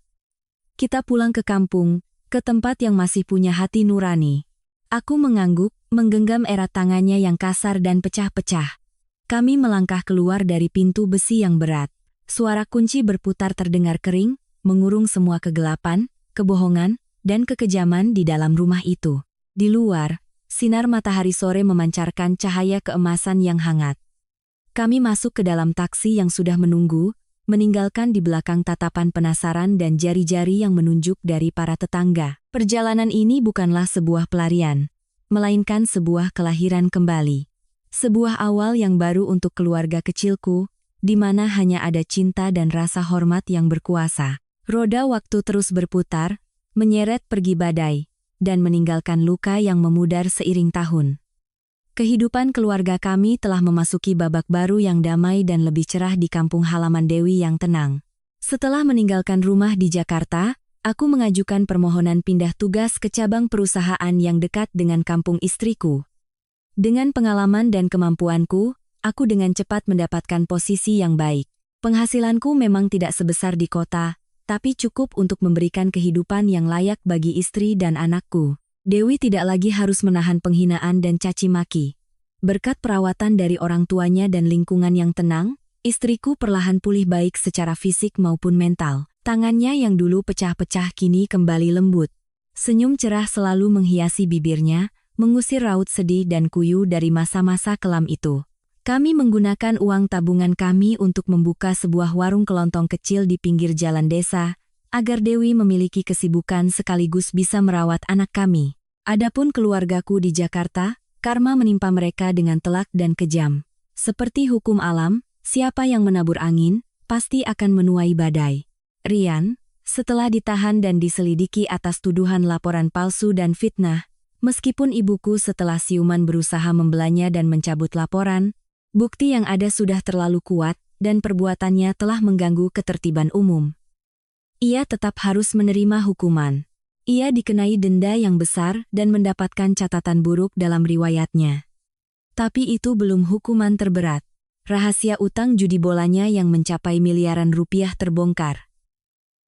Kita pulang ke kampung, ke tempat yang masih punya hati nurani. Aku mengangguk, menggenggam erat tangannya yang kasar dan pecah-pecah. Kami melangkah keluar dari pintu besi yang berat. Suara kunci berputar terdengar kering, mengurung semua kegelapan, kebohongan, dan kekejaman di dalam rumah itu. Di luar, sinar matahari sore memancarkan cahaya keemasan yang hangat. Kami masuk ke dalam taksi yang sudah menunggu, meninggalkan di belakang tatapan penasaran dan jari-jari yang menunjuk dari para tetangga. Perjalanan ini bukanlah sebuah pelarian, melainkan sebuah kelahiran kembali. Sebuah awal yang baru untuk keluarga kecilku, di mana hanya ada cinta dan rasa hormat yang berkuasa. Roda waktu terus berputar, menyeret pergi badai, dan meninggalkan luka yang memudar seiring tahun. Kehidupan keluarga kami telah memasuki babak baru yang damai dan lebih cerah di kampung halaman Dewi yang tenang. Setelah meninggalkan rumah di Jakarta, aku mengajukan permohonan pindah tugas ke cabang perusahaan yang dekat dengan kampung istriku. Dengan pengalaman dan kemampuanku, aku dengan cepat mendapatkan posisi yang baik. Penghasilanku memang tidak sebesar di kota, tapi cukup untuk memberikan kehidupan yang layak bagi istri dan anakku. Dewi tidak lagi harus menahan penghinaan dan caci maki. Berkat perawatan dari orang tuanya dan lingkungan yang tenang, istriku perlahan pulih baik secara fisik maupun mental. Tangannya yang dulu pecah-pecah kini kembali lembut. Senyum cerah selalu menghiasi bibirnya, mengusir raut sedih dan kuyu dari masa-masa kelam itu. Kami menggunakan uang tabungan kami untuk membuka sebuah warung kelontong kecil di pinggir jalan desa, agar Dewi memiliki kesibukan sekaligus bisa merawat anak kami. Adapun keluargaku di Jakarta, karma menimpa mereka dengan telak dan kejam. Seperti hukum alam, siapa yang menabur angin, pasti akan menuai badai. Rian, setelah ditahan dan diselidiki atas tuduhan laporan palsu dan fitnah, meskipun ibuku setelah siuman berusaha membelanya dan mencabut laporan, bukti yang ada sudah terlalu kuat dan perbuatannya telah mengganggu ketertiban umum. Ia tetap harus menerima hukuman. Ia dikenai denda yang besar dan mendapatkan catatan buruk dalam riwayatnya. Tapi itu belum hukuman terberat. Rahasia utang judi bolanya yang mencapai miliaran rupiah terbongkar.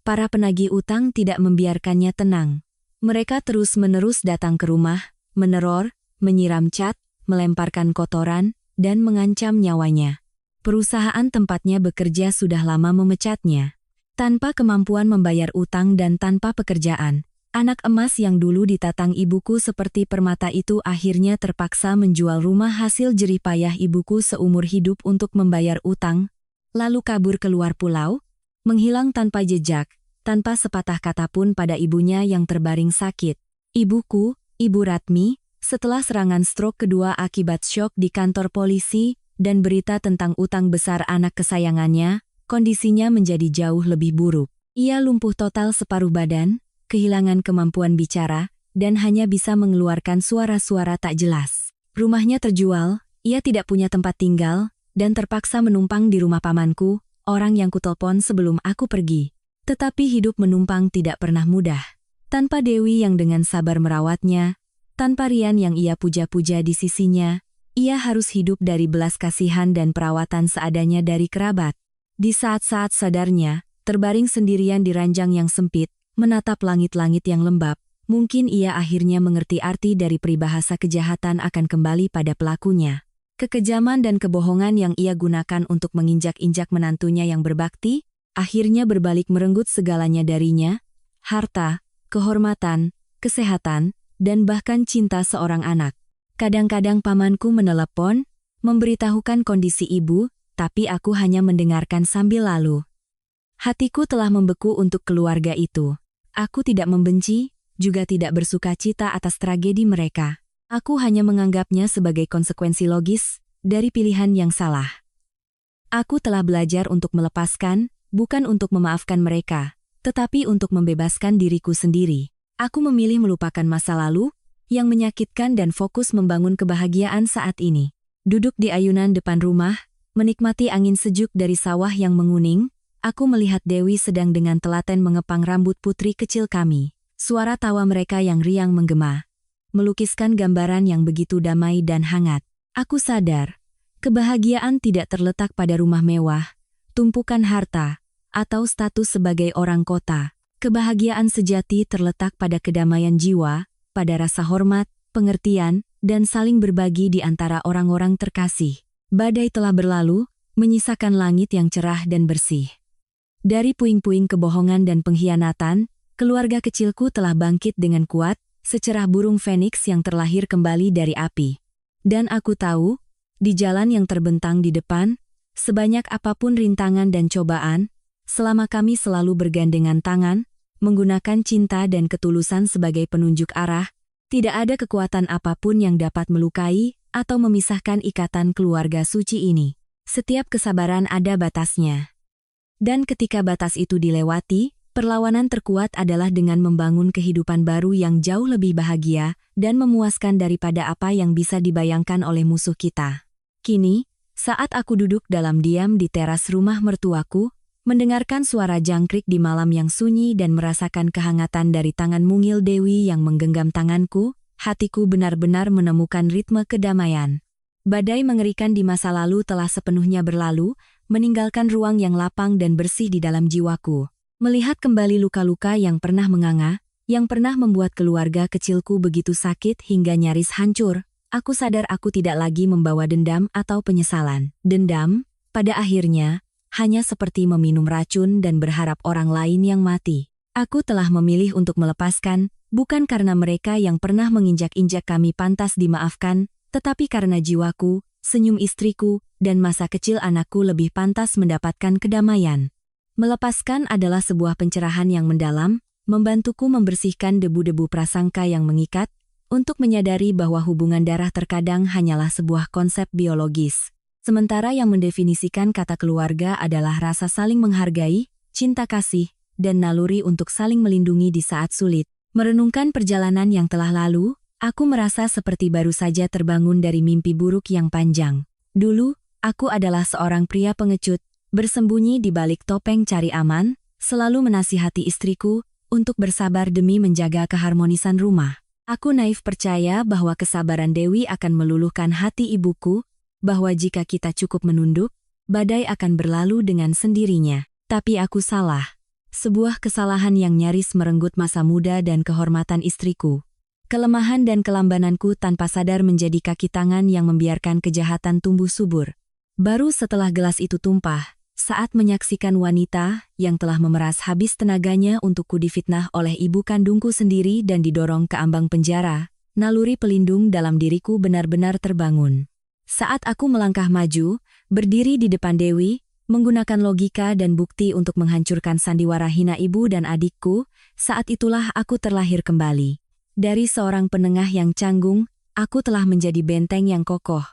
Para penagih utang tidak membiarkannya tenang. Mereka terus-menerus datang ke rumah, meneror, menyiram cat, melemparkan kotoran, dan mengancam nyawanya. Perusahaan tempatnya bekerja sudah lama memecatnya. Tanpa kemampuan membayar utang dan tanpa pekerjaan, anak emas yang dulu ditatang ibuku seperti permata itu akhirnya terpaksa menjual rumah hasil jerih payah ibuku seumur hidup untuk membayar utang, lalu kabur keluar pulau, menghilang tanpa jejak, tanpa sepatah kata pun pada ibunya yang terbaring sakit. Ibuku, Ibu Ratmi, setelah serangan stroke kedua akibat syok di kantor polisi dan berita tentang utang besar anak kesayangannya, kondisinya menjadi jauh lebih buruk. Ia lumpuh total separuh badan, kehilangan kemampuan bicara, dan hanya bisa mengeluarkan suara-suara tak jelas. Rumahnya terjual, ia tidak punya tempat tinggal, dan terpaksa menumpang di rumah pamanku, orang yang kutelepon sebelum aku pergi. Tetapi hidup menumpang tidak pernah mudah. Tanpa Dewi yang dengan sabar merawatnya, tanpa Rian yang ia puja-puja di sisinya, ia harus hidup dari belas kasihan dan perawatan seadanya dari kerabat. Di saat-saat sadarnya, terbaring sendirian di ranjang yang sempit, menatap langit-langit yang lembab, mungkin ia akhirnya mengerti arti dari peribahasa kejahatan akan kembali pada pelakunya. Kekejaman dan kebohongan yang ia gunakan untuk menginjak-injak menantunya yang berbakti, akhirnya berbalik merenggut segalanya darinya, harta, kehormatan, kesehatan, dan bahkan cinta seorang anak. Kadang-kadang pamanku menelepon, memberitahukan kondisi ibu, tapi aku hanya mendengarkan sambil lalu. Hatiku telah membeku untuk keluarga itu. Aku tidak membenci, juga tidak bersuka cita atas tragedi mereka. Aku hanya menganggapnya sebagai konsekuensi logis dari pilihan yang salah. Aku telah belajar untuk melepaskan, bukan untuk memaafkan mereka, tetapi untuk membebaskan diriku sendiri. Aku memilih melupakan masa lalu, yang menyakitkan dan fokus membangun kebahagiaan saat ini. Duduk di ayunan depan rumah, menikmati angin sejuk dari sawah yang menguning, aku melihat Dewi sedang dengan telaten mengepang rambut putri kecil kami. Suara tawa mereka yang riang menggema, melukiskan gambaran yang begitu damai dan hangat. Aku sadar, kebahagiaan tidak terletak pada rumah mewah, tumpukan harta, atau status sebagai orang kota. Kebahagiaan sejati terletak pada kedamaian jiwa, pada rasa hormat, pengertian, dan saling berbagi di antara orang-orang terkasih. Badai telah berlalu, menyisakan langit yang cerah dan bersih. Dari puing-puing kebohongan dan pengkhianatan, keluarga kecilku telah bangkit dengan kuat, secerah burung feniks yang terlahir kembali dari api. Dan aku tahu, di jalan yang terbentang di depan, sebanyak apapun rintangan dan cobaan, selama kami selalu bergandengan tangan, menggunakan cinta dan ketulusan sebagai penunjuk arah, tidak ada kekuatan apapun yang dapat melukai atau memisahkan ikatan keluarga suci ini. Setiap kesabaran ada batasnya. Dan ketika batas itu dilewati, perlawanan terkuat adalah dengan membangun kehidupan baru yang jauh lebih bahagia dan memuaskan daripada apa yang bisa dibayangkan oleh musuh kita. Kini, saat aku duduk dalam diam di teras rumah mertuaku, mendengarkan suara jangkrik di malam yang sunyi dan merasakan kehangatan dari tangan mungil Dewi yang menggenggam tanganku, hatiku benar-benar menemukan ritme kedamaian. Badai mengerikan di masa lalu telah sepenuhnya berlalu, meninggalkan ruang yang lapang dan bersih di dalam jiwaku. Melihat kembali luka-luka yang pernah menganga, yang pernah membuat keluarga kecilku begitu sakit hingga nyaris hancur, aku sadar aku tidak lagi membawa dendam atau penyesalan. Dendam, pada akhirnya, hanya seperti meminum racun dan berharap orang lain yang mati. Aku telah memilih untuk melepaskan, Bukan karena mereka yang pernah menginjak-injak kami pantas dimaafkan, tetapi karena jiwaku, senyum istriku, dan masa kecil anakku lebih pantas mendapatkan kedamaian. Melepaskan adalah sebuah pencerahan yang mendalam, membantuku membersihkan debu-debu prasangka yang mengikat, untuk menyadari bahwa hubungan darah terkadang hanyalah sebuah konsep biologis. Sementara yang mendefinisikan kata keluarga adalah rasa saling menghargai, cinta kasih, dan naluri untuk saling melindungi di saat sulit. Merenungkan perjalanan yang telah lalu, aku merasa seperti baru saja terbangun dari mimpi buruk yang panjang. Dulu, aku adalah seorang pria pengecut, bersembunyi di balik topeng cari aman, selalu menasihati istriku untuk bersabar demi menjaga keharmonisan rumah. Aku naif percaya bahwa kesabaran Dewi akan meluluhkan hati ibuku, bahwa jika kita cukup menunduk, badai akan berlalu dengan sendirinya. Tapi aku salah. Sebuah kesalahan yang nyaris merenggut masa muda dan kehormatan istriku. Kelemahan dan kelambananku tanpa sadar menjadi kaki tangan yang membiarkan kejahatan tumbuh subur. Baru setelah gelas itu tumpah, saat menyaksikan wanita yang telah memeras habis tenaganya untukku difitnah oleh ibu kandungku sendiri dan didorong ke ambang penjara, naluri pelindung dalam diriku benar-benar terbangun. Saat aku melangkah maju, berdiri di depan Dewi, menggunakan logika dan bukti untuk menghancurkan sandiwara hina ibu dan adikku, saat itulah aku terlahir kembali. Dari seorang penengah yang canggung, aku telah menjadi benteng yang kokoh.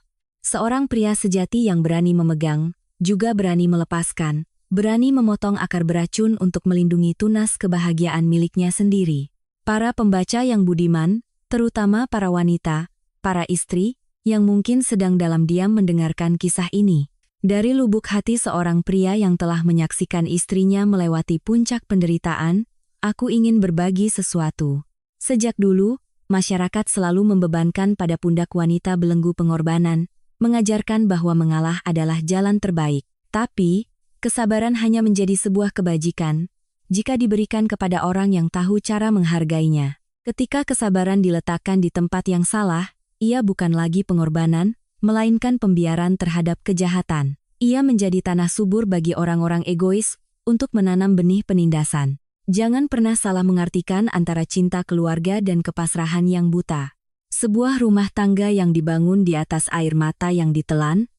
Seorang pria sejati yang berani memegang, juga berani melepaskan, berani memotong akar beracun untuk melindungi tunas kebahagiaan miliknya sendiri. Para pembaca yang budiman, terutama para wanita, para istri, yang mungkin sedang dalam diam mendengarkan kisah ini. Dari lubuk hati seorang pria yang telah menyaksikan istrinya melewati puncak penderitaan, aku ingin berbagi sesuatu. Sejak dulu, masyarakat selalu membebankan pada pundak wanita belenggu pengorbanan, mengajarkan bahwa mengalah adalah jalan terbaik. Tapi, kesabaran hanya menjadi sebuah kebajikan, jika diberikan kepada orang yang tahu cara menghargainya. Ketika kesabaran diletakkan di tempat yang salah, ia bukan lagi pengorbanan, melainkan pembiaran terhadap kejahatan. Ia menjadi tanah subur bagi orang-orang egois untuk menanam benih penindasan. Jangan pernah salah mengartikan antara cinta keluarga dan kepasrahan yang buta. Sebuah rumah tangga yang dibangun di atas air mata yang ditelan,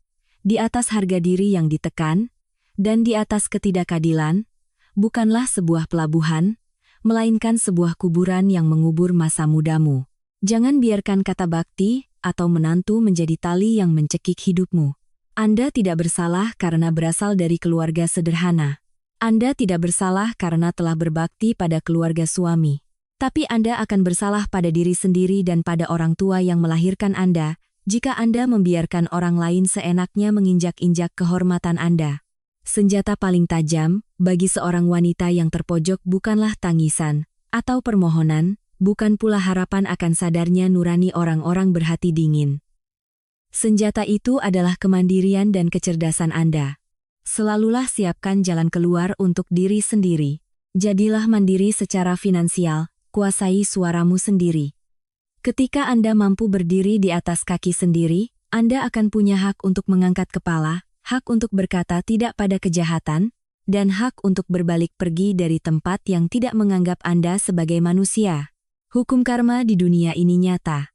di atas harga diri yang ditekan, dan di atas ketidakadilan, bukanlah sebuah pelabuhan, melainkan sebuah kuburan yang mengubur masa mudamu. Jangan biarkan kata bakti atau menantu menjadi tali yang mencekik hidupmu. Anda tidak bersalah karena berasal dari keluarga sederhana. Anda tidak bersalah karena telah berbakti pada keluarga suami. Tapi Anda akan bersalah pada diri sendiri dan pada orang tua yang melahirkan Anda, jika Anda membiarkan orang lain seenaknya menginjak-injak kehormatan Anda. Senjata paling tajam bagi seorang wanita yang terpojok bukanlah tangisan atau permohonan, bukan pula harapan akan sadarnya nurani orang-orang berhati dingin. Senjata itu adalah kemandirian dan kecerdasan Anda. Selalulah siapkan jalan keluar untuk diri sendiri. Jadilah mandiri secara finansial, kuasai suaramu sendiri. Ketika Anda mampu berdiri di atas kaki sendiri, Anda akan punya hak untuk mengangkat kepala, hak untuk berkata tidak pada kejahatan, dan hak untuk berbalik pergi dari tempat yang tidak menganggap Anda sebagai manusia. Hukum karma di dunia ini nyata.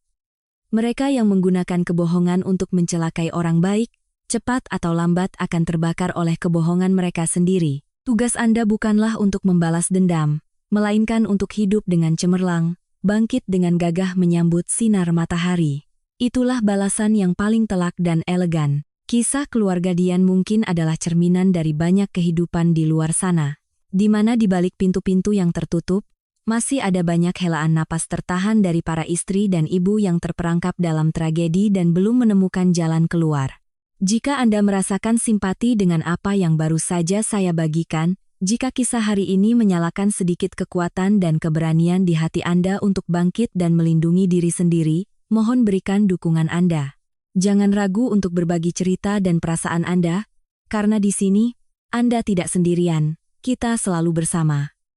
Mereka yang menggunakan kebohongan untuk mencelakai orang baik, cepat atau lambat akan terbakar oleh kebohongan mereka sendiri. Tugas Anda bukanlah untuk membalas dendam, melainkan untuk hidup dengan cemerlang, bangkit dengan gagah menyambut sinar matahari. Itulah balasan yang paling telak dan elegan. Kisah keluarga Dian mungkin adalah cerminan dari banyak kehidupan di luar sana, di mana di balik pintu-pintu yang tertutup, masih ada banyak helaan napas tertahan dari para istri dan ibu yang terperangkap dalam tragedi dan belum menemukan jalan keluar. Jika Anda merasakan simpati dengan apa yang baru saja saya bagikan, jika kisah hari ini menyalakan sedikit kekuatan dan keberanian di hati Anda untuk bangkit dan melindungi diri sendiri, mohon berikan dukungan Anda. Jangan ragu untuk berbagi cerita dan perasaan Anda, karena di sini, Anda tidak sendirian, kita selalu bersama.